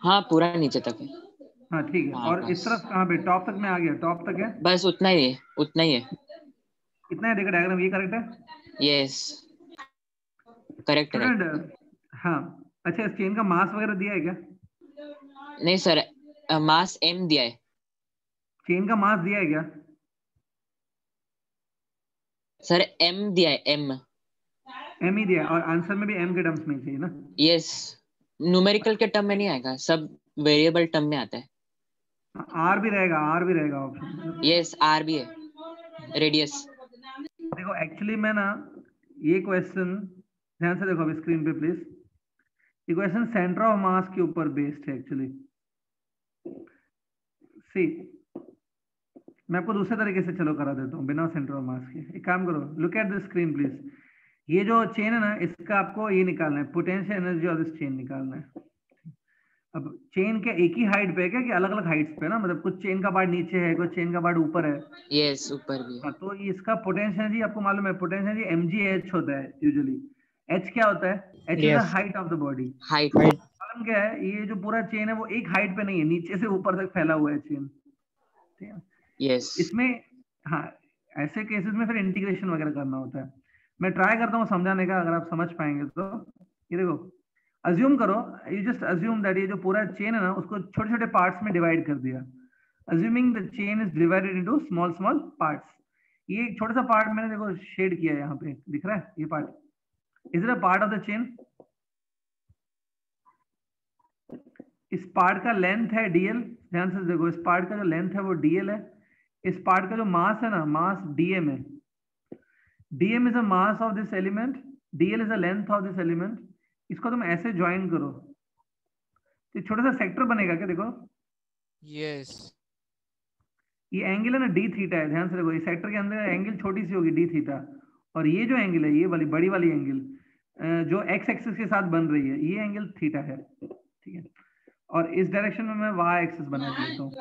हाँ पूरा नीचे तक है। हाँ ठीक है। हाँ, और बस। इस तरफ कहाँ पे? टॉप तक में आ गया, टॉप तक है? बस उतना ही है, उतना ही है। इतना है, देखो डायग्राम, ये करेक्ट है? यस करेक्ट है। स्टूडेंट, हाँ अच्छा, इस चेन का मास वगैरह दिया है क्या? नहीं सर, मास m दिया है। चेन का मास दिया है क्या? सर m दिया है, m। एम ही दिया है, और आंसर में भी एम के टर्म्स में ही चाहिए ना? यस, न्यूमेरिकल के टर्म में नहीं आएगा, सब वेरिएबल टर्म में आता है। आर भी रहेगा, आर भी रहेगा ऑप्शन। यस आर भी है, रेडियस। देखो एक्चुअली मैं ना, ये क्वेश्चन ध्यान से देखो अभी स्क्रीन पे प्लीज, ये क्वेश्चन सेंटर ऑफ मास के ऊपर बेस्ड है एक्चुअली। सी, मैं आपको दूसरे तरीके से चलो करा देता हूँ बिना सेंटर ऑफ मास के। एक काम करो, look at the screen please. ये जो चेन है ना, इसका आपको ये निकालना है, potential energy of this chain निकालना है। अब चेन क्या एक ही हाइट पे है क्या, कि अलग अलग हाइट्स पे? ना मतलब कुछ चेन का पार्ट नीचे है, कुछ चेन का पार्ट ऊपर है। यस ऊपर भी है। हाँ, तो इसका पोटेंशियल एनर्जी आपको मालूम है, पोटेंशियल एनर्जी mgh होता है यूजुअली। h क्या होता है? h is the Yes. Height of the body. Height. मालूम क्या है, ये जो पूरा चेन है वो एक हाइट पे नहीं है, नीचे से ऊपर तक फैला हुआ है चेन। ठीक है, यस इसमें हाँ ऐसे केसेस में फिर इंटीग्रेशन वगैरह करना होता है। मैं ट्राई करता हूँ समझाने का, अगर आप समझ पाएंगे तो। ये देखो, अज्यूम करो, यू जस्ट अज्यूम दैट ये जो पूरा चेन है ना, उसको छोटे छोटे पार्ट्स में डिवाइड कर दिया। Assuming the chain is divided into small small parts. ये एक छोटा सा पार्ट मैंने देखो शेड किया है, यहाँ पे दिख रहा है ये part. Is it a part of the chain? इस पार्ट का लेंथ है dl, ध्यान से देखो, इस पार्ट का जो लेंथ है वो dl है। इस पार्ट का जो मास है ना, मास dm है। dm is a mass of this element, dl is a length of this element. इसको तुम ऐसे ज्वाइन करो तो छोटा सा सेक्टर बनेगा क्या? देखो Yes. ये एंगल है ना d थीटा है, ध्यान से देखो, इस सेक्टर के अंदर एंगल छोटी सी होगी d थीटा, और ये जो एंगल है, ये वाली बड़ी वाली एंगल जो x एक्सिस के साथ बन रही है, ये एंगल थीटा है। ठीक है, और इस डायरेक्शन में मैं y एक्सिस बना देता हूँ।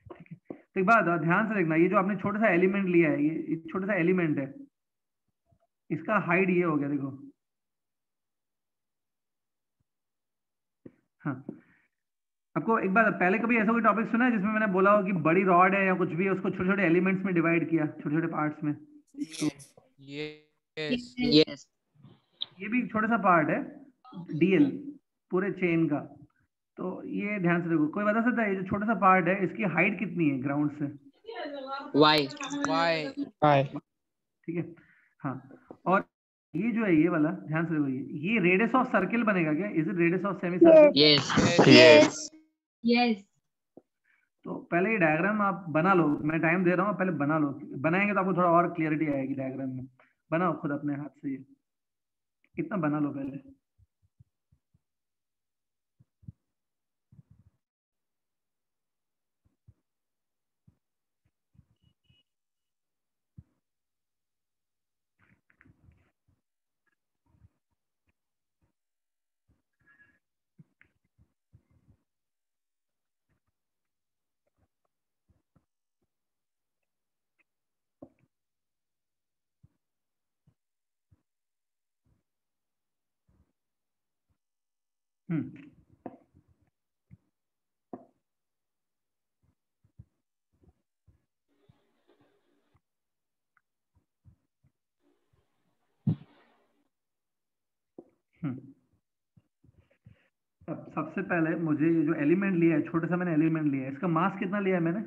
ठीक है, तो एक बात ध्यान से देखना, ये जो आपने छोटा सा एलिमेंट लिया है, ये छोटा सा एलिमेंट है, इसका हाइट ये हो गया देखो। हाँ, आपको एक बार पहले कभी ऐसा कोई टॉपिक सुना है जिसमें मैंने बोला हो कि बड़ी रॉड है या कुछ भी है, उसको छोटे छोटे एलिमेंट्स में डिवाइड किया, छोटे छोटे पार्ट्स में? तो Yes. Yes. ये भी एक छोटा सा पार्ट है डीएल पूरे चेन का। तो ये ध्यान से देखो, कोई बता सकता है ये जो छोटा सा पार्ट है इसकी हाइट कितनी है ग्राउंड से? Why? Why? Why? ठीक है, हाँ। और ये जो है ये वाला, ध्यान से देखो, ये रेडियस ऑफ सर्किल बनेगा क्या? Is it radius of semi circle? Yes. Yes. Yes. तो पहले ये डायग्राम आप बना लो, मैं टाइम दे रहा हूँ, पहले बना लो, बनाएंगे तो आपको थोड़ा और क्लियरिटी आएगी डायग्राम में। बनाओ खुद अपने हाथ से, ये इतना बना लो पहले। हम्म, सबसे पहले मुझे ये जो एलिमेंट लिया है, छोटा सा मैंने एलिमेंट लिया है, इसका मास कितना लिया है मैंने?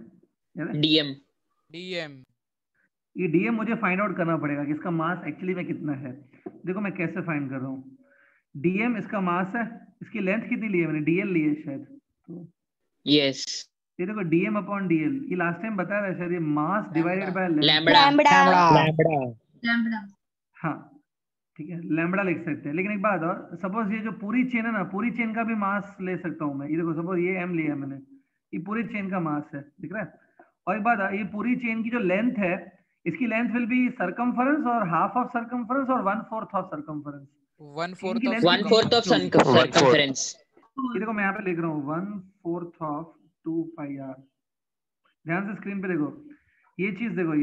याद है? DM. DM. ये डीएम मुझे फाइंड आउट करना पड़ेगा कि इसका मास एक्चुअली में कितना है। देखो मैं कैसे फाइंड कर रहा हूँ। डीएम इसका मास है, इसकी लेंथ कितनी ली है मैंने? डीएल ली है शायद। तो Yes. ये देखो डीएम अपॉन डीएल, ये लास्ट टाइम बताया था शायद, ये mass divided by length. Lambda. Lambda. हाँ ठीक है, लैम्बडा लिख सकते हैं। लेकिन एक बात और, सपोज ये जो पूरी चेन है ना, पूरी चेन का भी मास ले सकता हूँ मैं। ये देखो सपोज ये एम लिया मैंने, ये पूरी चेन का मास है, दिख रहा है? और एक बात, ये पूरी चेन की जो लेंथ है, इसकी लेंथ विल बी सर्कमफरेंस और हाफ ऑफ सर्कमफरेंस और 1/4 of circumference. 1/4 of 1/4 of circumference. ये देखो मैं यहाँ पे लिख रहा हूँ 1/4 ऑफ 2 पाई आर। ध्यान से स्क्रीन पे देखो, ये चीज देखो,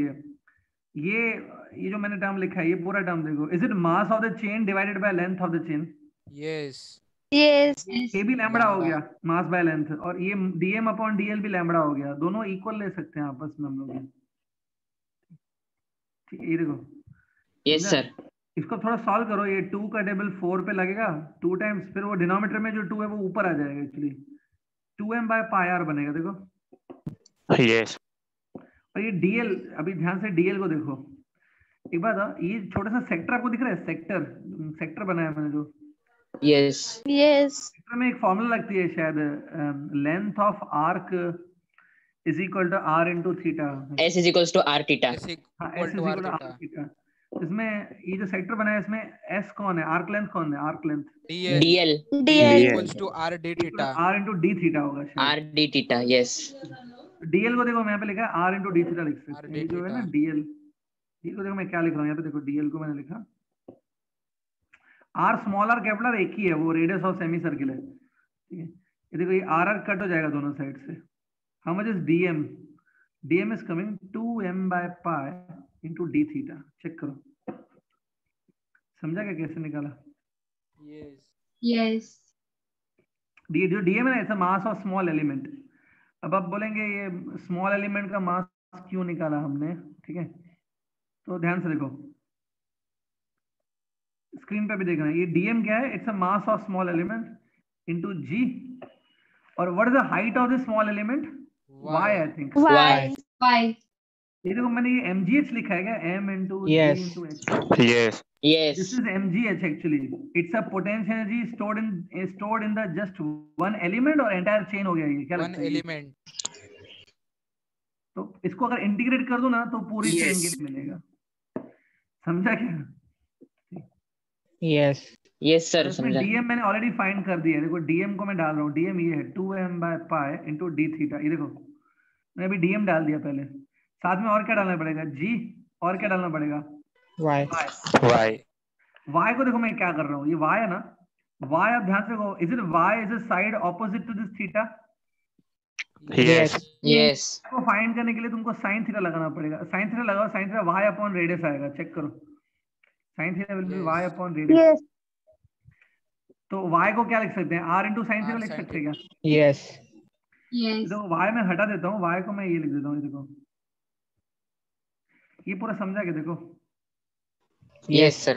ये जो मैंने टर्म लिखा है, ये पूरा टर्म देखो। Is it mass of the chain divided by length of the chain? Yes. Yes. ये भी लैम्बडा हो लैम्बडा। गया, मास बाय लेंथ, और ये डीएम अपॉन डीएल भी लैम्बडा हो गया। दोनों इक्वल ले सकते हैं आपस में हम लोग। ठीक है, ये देखो। Yes, sir. इसको थोड़ा सॉल्व करो, ये 2 का टेबल 4 पे लगेगा 2 टाइम्स, फिर वो डिनोमिनेटर में जो 2 है वो ऊपर आ जाएगा actually, 2m by pi are बनेगा। देखो Yes. और ये डीएल, अभी ध्यान से डीएल को देखो एक बात, ये छोटा सा सेक्टर आपको दिख रहा है? सेक्टर बनाया मैंने जो, Yes. Yes. सेक्टर में एक फॉर्मूला लगती है शायद, length of arc is equal to R into theta. S is equals to R theta. S हाँ, equal S to is R equal to theta. R theta. इसमें ये जो सेक्टर बनाया है, इसमें S कौन है? आर्क लेंथ कौन है? Arc length DL. DL. DL. equals to R D theta. R into D theta होगा शायद। R D theta. Yes. DL को देखो मैं यहाँ पे लिखा है आर इंटू डी थीटा लिख सकते R हैं। D ये जो है ना theta. डीएल, ये को देखो मैं क्या लिख रहा हूँ यहाँ पे, देखो डीएल को मैंने लिखा R small R capital R एक ही है, वो रेडियस ऑफ सेमी सर्किल है। ठीक है, ये देखो ये आर आर कट हो जाएगा दोनों साइड से। How much is DM? DM is coming 2m by pi into D theta. Check करो, समझा क्या कैसे निकाला? Yes. Yes. जो डीएम है ना, its mass of small element. अब आप बोलेंगे ये स्मॉल एलिमेंट का मास क्यों निकाला हमने? ठीक है, तो ध्यान से देखो, स्क्रीन पे भी देखना, ये डीएम क्या है? It's a mass of small element into G. और what is the height of the small element? Y I think. Why? ये देखो मैंने ये mgh लिखा है क्या? m into Yes. g into h। Yes. Yes. This is mgh actually. It's a potential energy stored in the just one element और entire chain हो गया ये। क्या One लगता है ये? element. तो इसको अगर इंटीग्रेट कर दो ना तो पूरी चेन Yes. के लिए मिलेगा। समझा क्या? Yes. Yes, sir. इसमें समझा. dm मैंने ऑलरेडी फाइंड कर दिया है। देखो dm को मैं डाल रहा हूँ, dm ये है 2m by pi into d theta. ये देखो मैं अभी dm डाल दिया पहले, साथ में और क्या डालना पड़ेगा? g, और क्या डालना पड़ेगा? Why? Why? y को देखो मैं क्या कर रहा हूँ, ये y है ना, y आप ध्यान से देखो, is it y is a side opposite to this theta? Yes. Yes. को फाइंड करने के लिए तुमको साइन थीटा लगाना पड़ेगा. साइन थीटा लगाओ, sine theta y upon radius आएगा, चेक करो. Sine theta will be Yes. y upon radius. तो y को क्या लिख सकते हैं, r into sine theta R लिख sin सकते हैं क्या? Yes. Yes. देखो y में हटा देता हूँ, y को मैं ये लिख देता हूँ. देखो ये पूरा समझा के देखो. Yes, sir.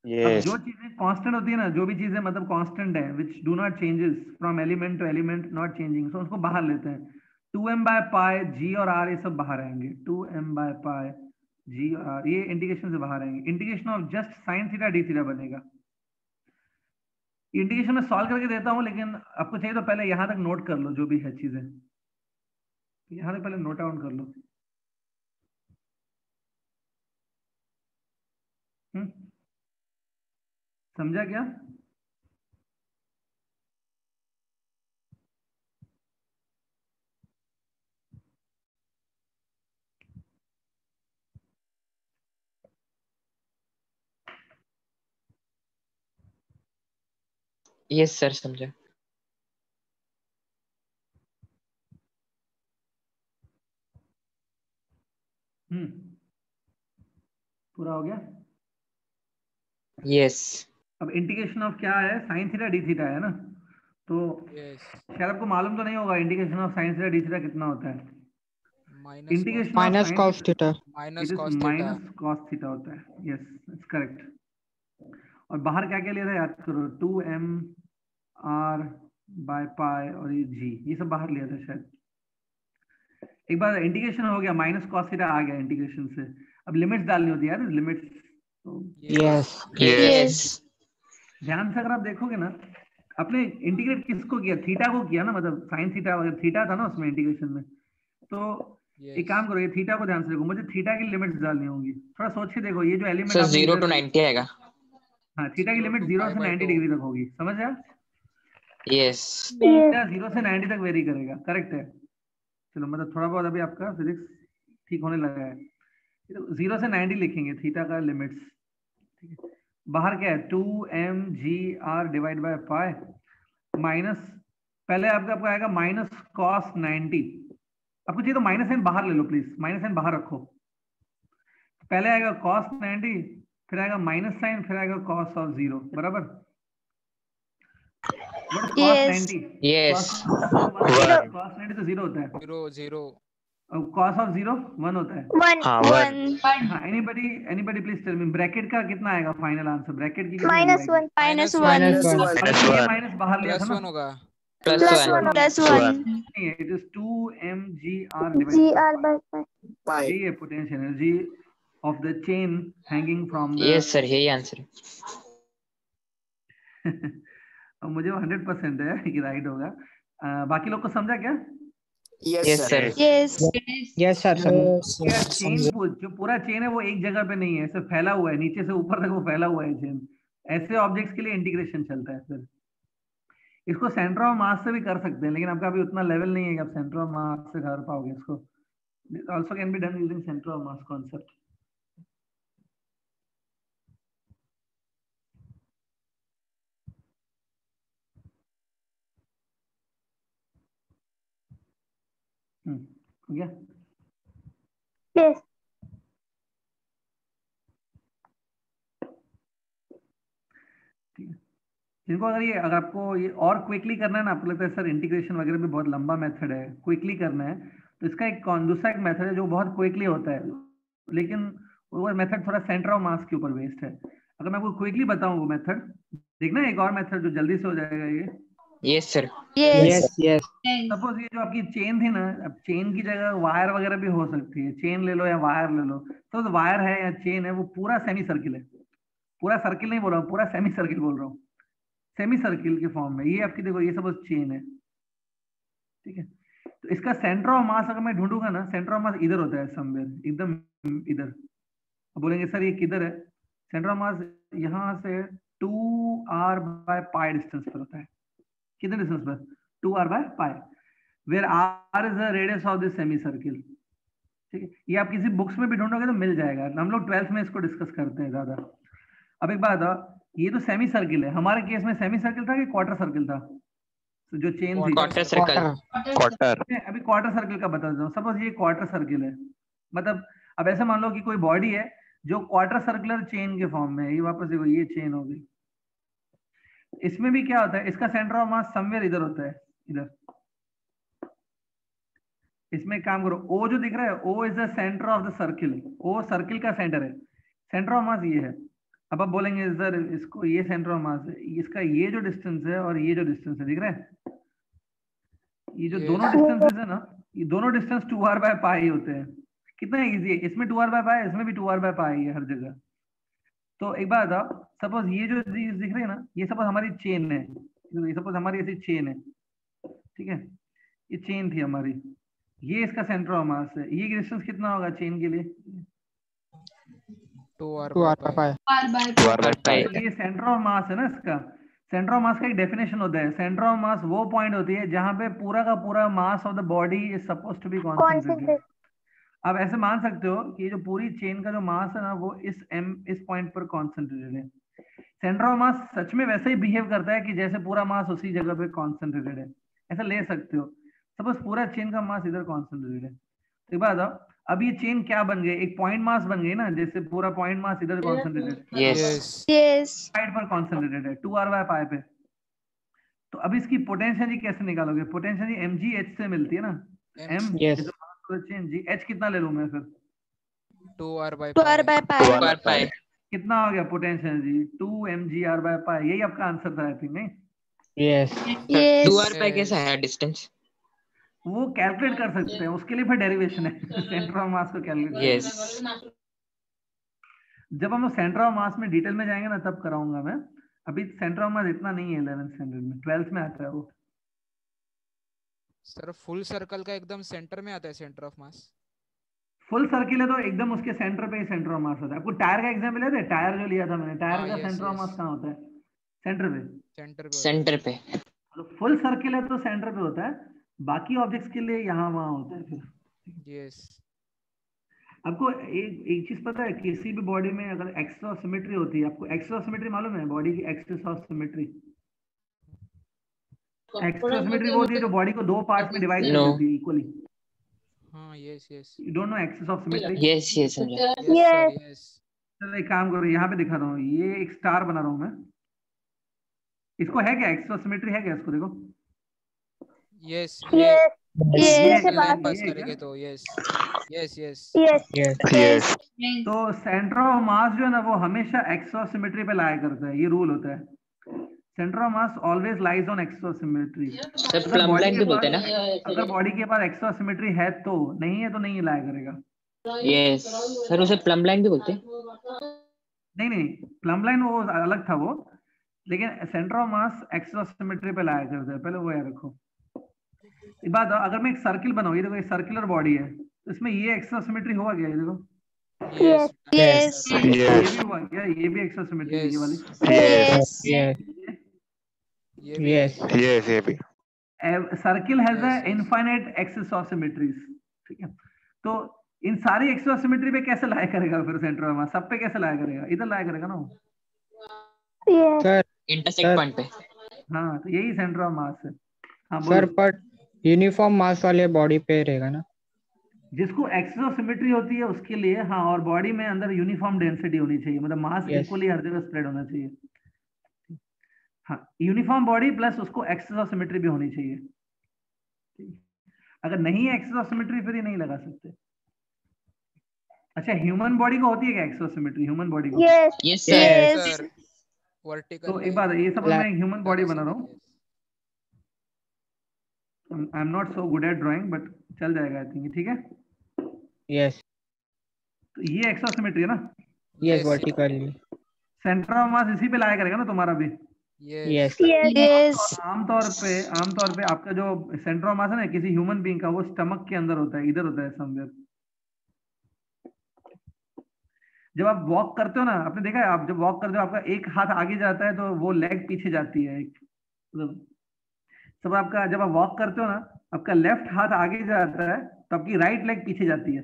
अब Yes. जो चीजें कांस्टेंट होती है ना, जो भी चीजें मतलब कांस्टेंट है which do not changes from element to element, not changing, so उसको बाहर लेते हैं. 2m बाय पाई g और r ये सब बाहर आएंगे. 2m बाय पाई g और r ये इंटीग्रेशन से बाहर आएंगे. Integration of just sine theta D theta बनेगा. इंटीग्रेशन में सॉल्व करके देता हूँ, लेकिन आपको चाहिए तो पहले यहाँ तक नोट कर लो जो भी है चीजें. यहाँ तक पहले नोट डाउन कर लो. समझा क्या? Yes, sir. समझा. पूरा हो गया. Yes. अब इंटीग्रेशन ऑफ क्या है, साइन थीटा डी थीटा है ना. तो Yes. शायद आपको मालूम तो नहीं होगा integration of sine theta D theta कितना होता है. Minus integration Minus cos theta. minus it is cos theta. Minus cos theta होता है. Yes, it's correct. और बाहर क्या क्या लिया था याद करो, 2m r बाय पाई और ये g, ये सब बाहर लिया था शायद. एक बार इंटीग्रेशन हो गया, माइनस कॉस थीटा आ गया इंटीग्रेशन से. अब लिमिट्स डालनी होती है यार, लिमिट्स. तो Yes. Yes. ध्यान से अगर आप देखोगे ना, अपने इंटीग्रेट किसको किया, थीटा को किया ना, मतलब साइन थीटा वगैरह थीटा था ना उसमें इंटीग्रेशन में. तो Yes. एक काम करो, ये थीटा को ध्यान से देखो, मुझे थीटा की लिमिट्स डालनी होंगी. थोड़ा सोच के देखो, ये जो एलिमेंट So 0 to 90 आएगा. हाँ, थीटा की लिमिट 0 से 90 डिग्री तक होगी. समझ गया? Yes. थीटा 0 से 90 तक वेरी करेगा. करेक्ट है. चलो मतलब थोड़ा बहुत अभी आपका फिजिक्स ठीक होने लगा है. 0 से 90 लिखेंगे थीटा का लिमिट्स. ठीक है. बाहर क्या है, 2mgr divide by pi minus, पहले आपका आएगा माइनस कॉस 90. आपको चाहिए तो माइनस साइन बाहर ले लो प्लीज, माइनस साइन बाहर रखो. पहले आएगा कॉस 90, फिर आएगा माइनस साइन, फिर आएगा कॉस ऑफ 0. बराबर? Cos Yes. 90. Yes. कॉस 90 तो 0 होता है. 0 0. और कॉस ऑफ 0 1 होता है. One. हाँ, One. हाँ, anybody please tell me bracket का कितना आएगा फाइनल आंसर. ब्रैकेट की Minus one. Minus one. Minus one. Minus ये one. माइनस बाहर लिया था Plus ना. 1 होगा. Plus Plus 1. one. Plus One. one. नहीं है, it is 2mgr divide GR by pi. Pi. ये potential energy of the chain hanging from the. Yes, sir. यही आंसर. मुझे 100% है कि राइट होगा. बाकी लोग को समझा क्या? Yes, Yes, sir. sir. Yes. Yes, sir. Chain जो पूरा चेन है वो एक जगह पे नहीं है, ऐसे फैला हुआ है, नीचे से ऊपर तक वो फैला हुआ है चेन. ऐसे ऑब्जेक्ट्स के लिए इंटीग्रेशन चलता है. फिर इसको सेंटर ऑफ मास से भी कर सकते हैं, लेकिन आपका अभी उतना लेवल नहीं है कि आप सेंटर ऑफ मास से कर पाओगे इसको. Also can be done using centre of mass concept. हो गया? Yes. जिनको अगर आपको ये और क्विकली करना है ना, आपको लगता है सर इंटीग्रेशन वगैरह भी बहुत लंबा मेथड है, क्विकली करना है, तो इसका एक दूसरा एक मेथड है जो बहुत क्विकली होता है, लेकिन वो मेथड थोड़ा सेंटर ऑफ मास के ऊपर बेस्ड है. अगर मैं आपको क्विकली बताऊं वो मेथड, देखना एक और मेथड जो जल्दी से हो जाएगा ये. Yes, sir. Yes. Yes. Yes. Suppose ये जो आपकी चेन थी ना, अब चेन की जगह वायर वगैरह भी हो सकती है. चेन ले लो या वायर ले लो. तो वायर है या चेन है वो पूरा सेमी सर्किल है. पूरा सर्किल नहीं बोल रहा हूँ, पूरा सेमी सर्किल बोल रहा हूँ. सेमी सर्किल के फॉर्म में ये आपकी देखो, ये सपोज चेन है. ठीक है. तो इसका सेंटर ऑफ मास अगर मैं ढूंढूंगा ना, सेंटर ऑफ मास इधर होता है समवेयर, एकदम इधर. अब बोलेंगे सर ये किधर है? सेंटर ऑफ मास यहाँ से 2r बाय पाई डिस्टेंस पर होता है. कितने डिस्टेंस पर? 2r by pi, where r is the radius of this semi circle. ठीक है. ये आप किसी बुक्स में भी ढूंढोगे तो मिल जाएगा. हम लोग 12th में इसको डिस्कस करते हैं ज्यादा. अब एक बात बताओ, ये तो सेमी सर्किल है. हमारे केस में सेमी सर्किल था कि क्वार्टर सर्किल था? जो चेन थी, क्वार्टर सर्कल। Quarter. मैं अभी क्वार्टर सर्कल का बता देता हूँ। सपोज ये क्वार्टर सर्कल है, मतलब अब ऐसे मान लो कि कोई बॉडी है जो क्वार्टर सर्कुलर चेन के फॉर्म में है। ये वापस देखो, ये चेन हो गई। इसमें भी क्या होता है, इसका सेंटर ऑफ मास समवेयर इधर होता है, इधर। इसमें एक काम करो, ओ जो दिख रहा है, O is the centre of the circle. O circle का सेंटर है, सेंटर ऑफ मास ये है। अब आप बोलेंगे सर इसको, ये सेंटर ऑफ मास है, इसका ये जो डिस्टेंस है और ये जो डिस्टेंस है, दिख रहा है? ये जो दोनों डिस्टेंसेस है ना, ये दोनों डिस्टेंस 2r/π होते हैं। कितना इजी है, इसमें 2r/π है, इसमें भी 2r/π है हर जगह। तो एक बात बताओ, सपोज ये जो चीज दिख रही है ना, ये सपोज हमारी चेन है, ये सपोज हमारी ऐसी चेन है, ठीक है, ये चेन थी हमारी, ये इसका सेंटर ऑफ मास है। ये डिस्टेंस कितना होगा चेन के लिए? 2r/π। 2r/π. ये सेंटर ऑफ मास है ना इसका। सेंटर ऑफ मास का एक डेफिनेशन होता है, सेंटर ऑफ मास वो पॉइंट होती है जहां पे पूरा का पूरा mass of the body is suppose to be concentrated. आप ऐसे मान सकते हो कि जो पूरी चेन का जो मास है ना, वो इस पॉइंट पर कॉन्सेंट्रेटेड है। सेंटर ऑफ मास सच में वैसे ही बिहेव करता है कि जैसे पूरा मास उसी जगह पे कॉन्सेंट्रेटेड है, ऐसा ले सकते हो। सपोज पूरा चेन का मास इधर कॉन्सेंट्रेटेड है, तो एक बात बताओ, अब ये चेन क्या बन गई? एक पॉइंट मास बन गई ना, जैसे पूरा पॉइंट मास इधर कॉन्सेंट्रेटेड यस Yes. साइड पर कॉन्सेंट्रेटेड है 2r/π पे। तो अब इसकी पोटेंशियल कैसे निकालोगे? पोटेंशियल mgh से मिलती है ना, m Yes. चेन जी, h कितना ले लूं मैं फिर? 2r/π। 2r/π. 2r/π। कितना हो गया पोटेंशियल जी? 2mgr/π। यही आपका आंसर था आई थिंक, नहीं? Yes. Yes. 2r/π कैसा है डिस्टेंस? वो कैलकुलेट कर सकते हैं, उसके लिए फिर डेरिवेशन है सेंटर ऑफ मास को कैलकुलेट। यस। जब हम सेंटर ऑफ मास में डिटेल में जाएंगे ना, तब कराऊंगा मैं। अभी सेंटर ऑफ मास इतना नहीं है 11th स्टैंडर्ड में, 12th में आता है वो। सर फुल सर्कल का एकदम सेंटर में आता है centre of mass. Full circle है तो एकदम उसके सेंटर पे ही सेंटर ऑफ मास होता है। आपको टायर का एग्जांपल याद है? टायर जो लिया था मैंने, टायर हाँ, का yes, सेंटर ऑफ yes. मास कहाँ होता है? सेंटर पे। सेंटर पे। सेंटर पे। तो फुल सर्किल है तो सेंटर पे होता है, बाकी ऑब्जेक्ट्स के लिए यहाँ वहाँ होता है फिर। यस। आपको एक चीज पता है, किसी भी बॉडी में अगर एक्सिस ऑफ सिमेट्री होती है, आपको एक्सिस ऑफ सिमेट्री मालूम है? बॉडी की axis of symmetry, axis of symmetry वो होती है जो बॉडी को दो पार्ट्स में डिवाइड कर No. देती है इक्वली। हाँ yes yes. You don't know axis of symmetry? Yes yes समझा। Yes. यस। चलो एक काम करो, यहाँ पे दिखा रहा हूँ, ये एक स्टार बना रहा हूँ मैं। इसको है क्या एक्सिस ऑफ सिमेट्री? है क्या इसको? देखो यस। Yes. Yes. ये लाइन पास ये है करेंगे क्या? तो yes. Yes yes. Yes. Yes. Yes. तो सेंटर ऑफ मास जो है ना, वो हमेशा एक्सिस ऑफ सिमेट्री पे लाया करता है, ये रूल होता है। Centre of mass always lies on axis of symmetry. Sir plum line भी बोलते हैं ना? अगर बॉडी के पास एक्सिस ऑफ सिमेट्री है तो, नहीं है तो नहीं लाया करेगा। यस सर, उसे प्लम लाइन भी बोलते हैं। नहीं नहीं, प्लम लाइन वो अलग था वो, लेकिन centre of mass axis of symmetry पे लाया करता है, पहले वो याद रखो। एक बात, अगर मैं एक सर्किल बनाऊं, ये देखो ये सर्कुलर बॉडी है, तो इसमें ये एक्सिस ऑफ सिमेट्री होगा क्या? ये देखो Yes. Yes. ये Yes. भी हुआ क्या? ये भी एक्सिस ऑफ सिमेट्री है, ये वाली। Yes. Yes. ये भी Yes. Yes. ये भी. Circle has Yes, yes. Infinite axis of symmetries, ठीक है? तो इन सारी एक्सिस ऑफ सिमेट्री पे कैसे लाया करेगा फिर सेंटर ऑफ मास? सब पे कैसे लाया करेगा? इधर लाया करेगा ना वो। Yes. Sir. Intersect Sir. Point पे। हाँ, तो यही सेंटर ऑफ मास है। हाँ Sir, बोलो। but यूनिफॉर्म मास वाले बॉडी पे रहेगा ना? जिसको एक्सिस ऑफ सिमेट्री होती है उसके लिए हाँ, और बॉडी में अंदर यूनिफॉर्म डेंसिटी होनी चाहिए, मतलब मास Yes. इक्वली हर जगह स्प्रेड होना चाहिए। हाँ, यूनिफॉर्म बॉडी प्लस उसको एक्सिस ऑफ सिमेट्री भी होनी चाहिए। ठीक। अगर नहीं है एक्सिस ऑफ सिमेट्री फिर ये नहीं लगा सकते। अच्छा, ह्यूमन बॉडी को होती है क्या axis of symmetry? Human body को? Yes. Yes sir. Yes. Sir vertical. तो एक बात है, ये सब मैं ह्यूमन बॉडी बना रहा हूँ। I am not so good at drawing but चल जाएगा आई थिंक, ठीक है? Yes. तो ये एक्सिस ऑफ सिमेट्री है ना? Yes. Vertically. सेंटर ऑफ मास इसी पे लाया करेगा ना तुम्हारा भी। Yes. Yes. Yes. और आमतौर पे आपका जो सेंटर ऑफ मास है ना किसी ह्यूमन बीइंग का, वो स्टमक के अंदर होता है, इधर होता है समवेयर। जब आप वॉक करते हो ना, आपने देखा है, आप जब वॉक करते हो आपका एक हाथ आगे जाता है तो वो लेग पीछे जाती है, एक मतलब सब आपका, जब आप वॉक करते हो ना, आपका लेफ्ट हाथ आगे जाता है तो आपकी राइट लेग पीछे जाती है।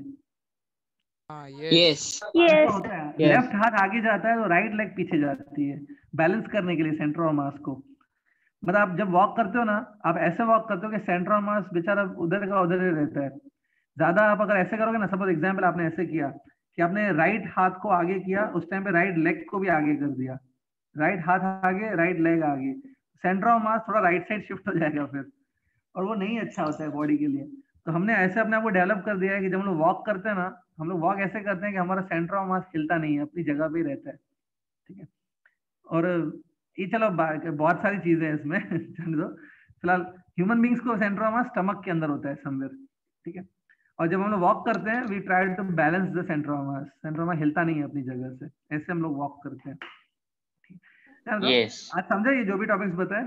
हाँ यस यस। Yes. होता है, Yes. लेफ्ट हाथ आगे जाता है तो राइट लेग पीछे जाती है, बैलेंस करने के लिए सेंटर ऑफ मास को। मतलब आप जब वॉक करते हो ना, आप ऐसे वॉक करते हो कि सेंटर ऑफ मास बेचारा उधर का उधर ही रहता है। ज्यादा आप अगर ऐसे करोगे ना, सपोज एग्जाम्पल आपने ऐसे किया कि आपने राइट हाथ को आगे किया, उस टाइम पे राइट लेग को भी आगे कर दिया, राइट हाथ आगे राइट लेग आगे, सेंटर ऑफ मास थोड़ा राइट साइड शिफ्ट हो जाएगा फिर, और वो नहीं अच्छा होता है बॉडी के लिए। तो हमने ऐसे अपने आप को डेवलप कर दिया है कि जब हम लोग वॉक करते हैं ना, हम लोग वॉक ऐसे करते हैं कि हमारा सेंटर ऑफ मास हिलता नहीं है, अपनी जगह पे ही रहता है। ठीक है, और ये चलो बहुत सारी चीजें हैं इसमें जाने दो। फिलहाल ह्यूमन बींग्स को सेंटर ऑफ मास स्टमक के अंदर होता है समवेयर। ठीक है, और जब हम लोग वॉक करते हैं, we try to balance the centre of mass, centre of mass हिलता नहीं है अपनी जगह से, ऐसे हम लोग वॉक करते हैं। Yes. आज समझा ये जो भी टॉपिक्स बताए?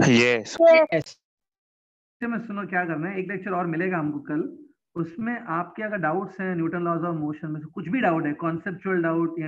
Yes. Yes. में सुनो क्या करना है, एक लेक्चर और मिलेगा हमको कल, उसमें आपके अगर डाउट्स हैं न्यूटन लॉज ऑफ मोशन में से कुछ भी डाउट है, कॉन्सेप्चुअल डाउट या